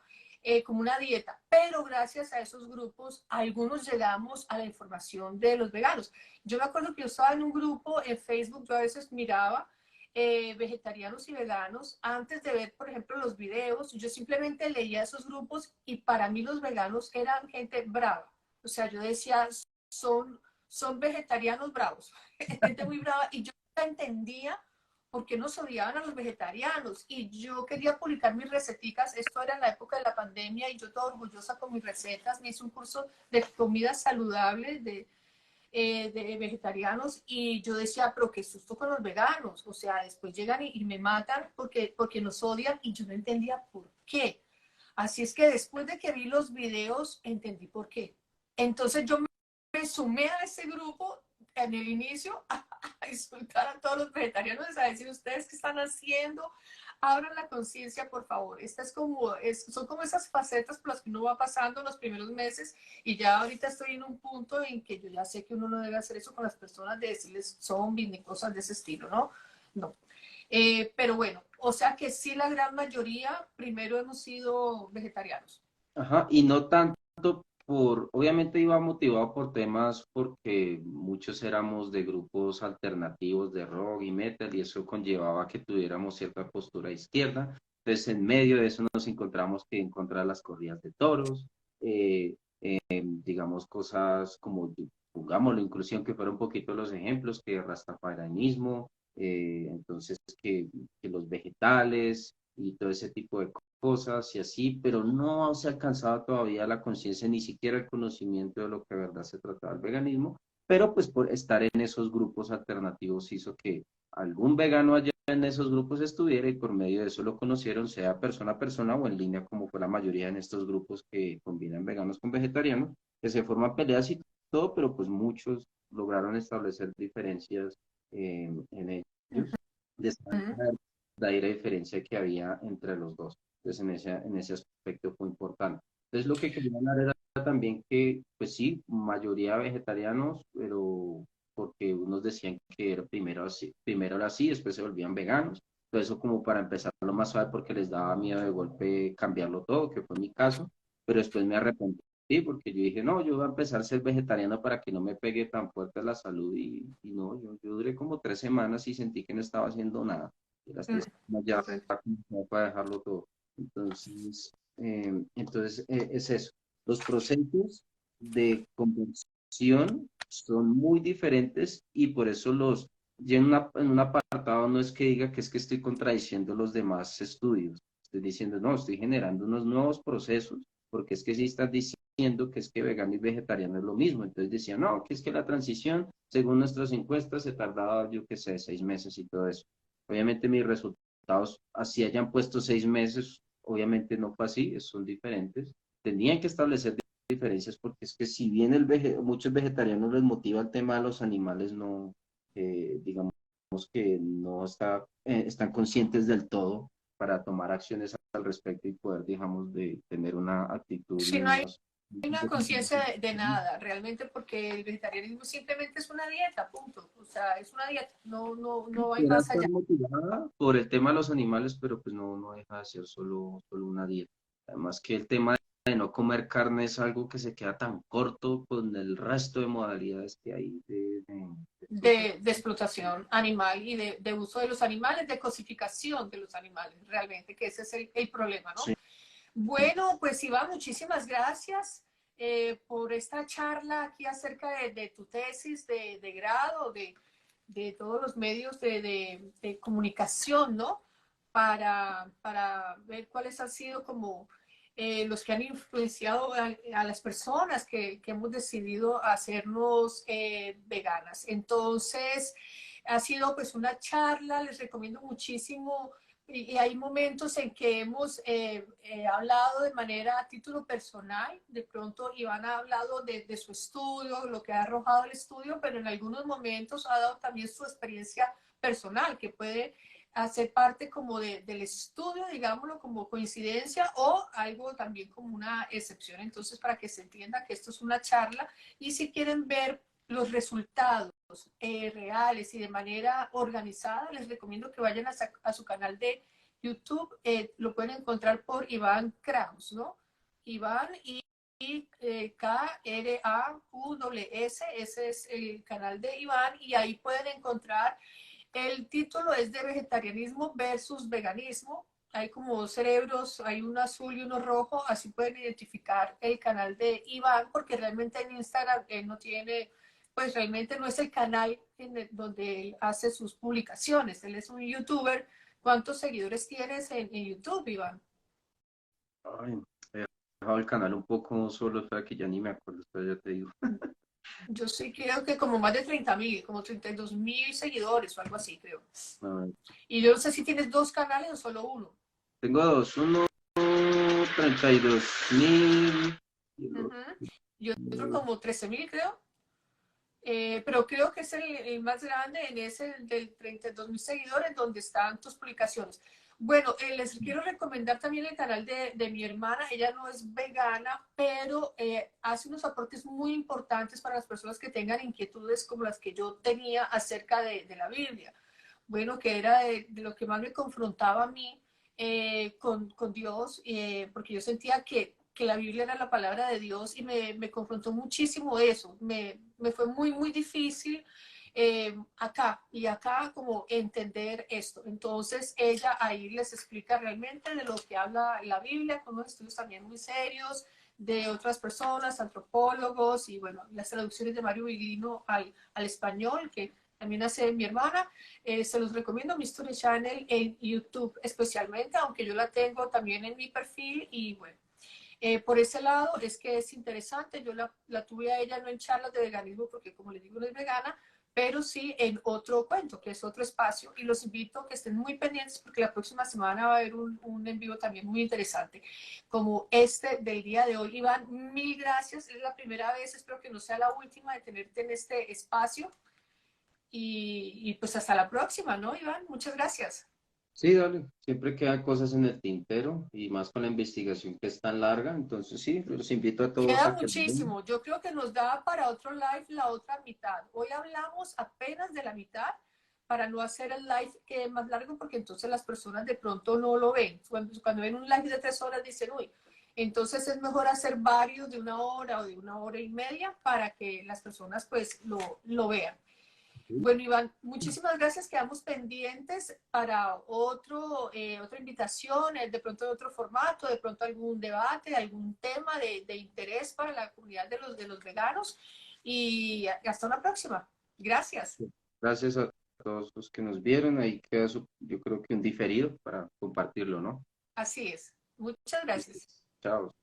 Como una dieta, pero gracias a esos grupos, algunos llegamos a la información de los veganos. Yo me acuerdo que yo estaba en un grupo en Facebook, yo a veces miraba vegetarianos y veganos, antes de ver, por ejemplo, los videos, yo simplemente leía esos grupos y para mí los veganos eran gente brava. O sea, yo decía, son vegetarianos bravos, gente muy brava, y yo entendía por qué nos odiaban a los vegetarianos. Y yo quería publicar mis receticas, esto era en la época de la pandemia, y yo toda orgullosa con mis recetas, me hice un curso de comida saludable, de vegetarianos, y yo decía, pero qué susto con los veganos, o sea, después llegan y me matan porque nos odian, y yo no entendía por qué. Así es que después de que vi los videos, entendí por qué. Entonces yo me sumé a ese grupo en el inicio a insultar a todos los vegetarianos, a decir, ¿ustedes qué están haciendo? Abran la conciencia, por favor. Esta es como, son como esas facetas por las que uno va pasando en los primeros meses, y ya ahorita estoy en un punto en que yo ya sé que uno no debe hacer eso con las personas, de decirles zombies ni cosas de ese estilo, ¿no? No. Pero bueno, o sea que sí, la gran mayoría primero hemos sido vegetarianos. Ajá, y no tanto obviamente iba motivado por temas porque muchos éramos de grupos alternativos de rock y metal y eso conllevaba que tuviéramos cierta postura izquierda. Entonces, en medio de eso nos encontramos que encontrar las corridas de toros, eh, digamos, cosas como, pongámoslo, inclusión, que fueron un poquito los ejemplos, que rastafarianismo, entonces que los vegetales y todo ese tipo de cosas y así, pero no se alcanzaba todavía la conciencia, ni siquiera el conocimiento de lo que de verdad se trataba el veganismo, pero pues por estar en esos grupos alternativos hizo que algún vegano allá en esos grupos estuviera y por medio de eso lo conocieron, sea persona a persona o en línea, como fue la mayoría en estos grupos que combinan veganos con vegetarianos, que se forman peleas y todo, pero pues muchos lograron establecer diferencias en ellos, de saber Ujú. la verdadera diferencia que había entre los dos. Entonces, en ese aspecto fue importante. Entonces lo que quería hablar era también que, pues sí, mayoría vegetarianos, pero porque unos decían que era primero era así, después se volvían veganos. Entonces eso como para empezar lo más suave porque les daba miedo de golpe cambiarlo todo, que fue mi caso, pero después me arrepentí porque yo dije, no, yo voy a empezar a ser vegetariano para que no me pegue tan fuerte la salud y no, yo duré como 3 semanas y sentí que no estaba haciendo nada. Y las Mm, 3 semanas ya correcto. como para dejarlo todo. Entonces, es eso. Los procesos de conversión son muy diferentes y por eso yo en un apartado no es que diga que es que estoy contradiciendo los demás estudios. Estoy diciendo, no, estoy generando unos nuevos procesos porque es que si estás diciendo que es que vegano y vegetariano es lo mismo. Entonces decía, no, que es que la transición, según nuestras encuestas, se tardaba, yo qué sé, 6 meses y todo eso. Obviamente mis resultados, así hayan puesto 6 meses, obviamente no fue así, son diferentes. Tenían que establecer diferencias porque es que si bien muchos vegetarianos les motiva el tema de los animales, no, digamos que no están conscientes del todo para tomar acciones al respecto y poder, digamos, de tener una actitud Si y no hay unos... una conciencia de nada, realmente, porque el vegetarianismo simplemente es una dieta, punto. O sea, es una dieta, no hay Pudiera más estar allá. motivada por el tema de los animales, pero pues no deja de ser solo una dieta. Además que el tema de no comer carne es algo que se queda tan corto con el resto de modalidades que hay de explotación. De explotación animal y de uso de los animales, de cosificación de los animales, realmente, que ese es el problema, ¿no? Sí. Bueno, pues Iván, muchísimas gracias por esta charla aquí acerca de tu tesis de grado, de todos los medios de comunicación, ¿no? Para ver cuáles han sido como los que han influenciado a las personas que hemos decidido hacernos veganas. Entonces, ha sido pues una charla, les recomiendo muchísimo y hay momentos en que hemos hablado de manera a título personal, de pronto Iván ha hablado de su estudio, lo que ha arrojado el estudio, pero en algunos momentos ha dado también su experiencia personal, que puede hacer parte como del estudio, digámoslo, como coincidencia o algo también como una excepción. Entonces, para que se entienda que esto es una charla y si quieren ver los resultados reales y de manera organizada, les recomiendo que vayan a su canal de YouTube. Lo pueden encontrar por Iván Kraus, ¿no? Iván y Kraws, ese es el canal de Iván y ahí pueden encontrar, el título es de vegetarianismo versus veganismo. Hay como dos cerebros, hay uno azul y uno rojo, así pueden identificar el canal de Iván, porque realmente en Instagram él no tiene, pues realmente no es el canal donde él hace sus publicaciones, él es un youtuber. ¿Cuántos seguidores tienes en YouTube, Iván? Ay, he dejado el canal un poco solo, espera que ya ni me acuerdo, espera, ya te digo. Yo sí creo que como más de 30.000, como 32.000 seguidores o algo así, creo. A ver, Y yo no sé si tienes dos canales o solo uno. tengo dos, uno 32.000 y el Uh otro. -huh. Y otro como 13.000, creo. Pero creo que es el más grande en ese del 32.000 seguidores donde están tus publicaciones. Bueno, les quiero recomendar también el canal de mi hermana. Ella no es vegana, pero hace unos aportes muy importantes para las personas que tengan inquietudes como las que yo tenía acerca de la Biblia. Bueno, que era de lo que más me confrontaba a mí con Dios, porque yo sentía que la Biblia era la palabra de Dios y me confrontó muchísimo eso. Me fue muy difícil acá y acá como entender esto. Entonces ella ahí les explica realmente de lo que habla la Biblia, con unos estudios también muy serios de otras personas, antropólogos y bueno, las traducciones de Mario Vigino al español, que también hace mi hermana. Se los recomiendo, Mystery Channel en YouTube especialmente, aunque yo la tengo también en mi perfil y bueno. Por ese lado es que es interesante, yo la tuve a ella no en charlas de veganismo porque como les digo no es vegana, pero sí en otro cuento, que es otro espacio, y los invito a que estén muy pendientes porque la próxima semana va a haber un en vivo también muy interesante, como este del día de hoy. Iván, mil gracias, es la primera vez, espero que no sea la última de tenerte en este espacio, y pues hasta la próxima, ¿no, Iván? Muchas gracias. Sí, dale, siempre quedan cosas en el tintero y más con la investigación que es tan larga, entonces sí, los invito a todos Queda a que lo vean. muchísimo. Yo creo que nos da para otro live la otra mitad. Hoy hablamos apenas de la mitad para no hacer el live que es más largo porque entonces las personas de pronto no lo ven. Cuando ven un live de 3 horas dicen, uy, entonces es mejor hacer varios de 1 hora o de 1 hora y media para que las personas pues lo vean. Bueno, Iván, muchísimas gracias. Quedamos pendientes para otra invitación, de pronto de otro formato, de pronto algún debate, algún tema de interés para la comunidad de los veganos. Y hasta una próxima. Gracias. Gracias a todos los que nos vieron, ahí queda yo creo que un diferido para compartirlo, ¿no? Así es. Muchas gracias. Chao.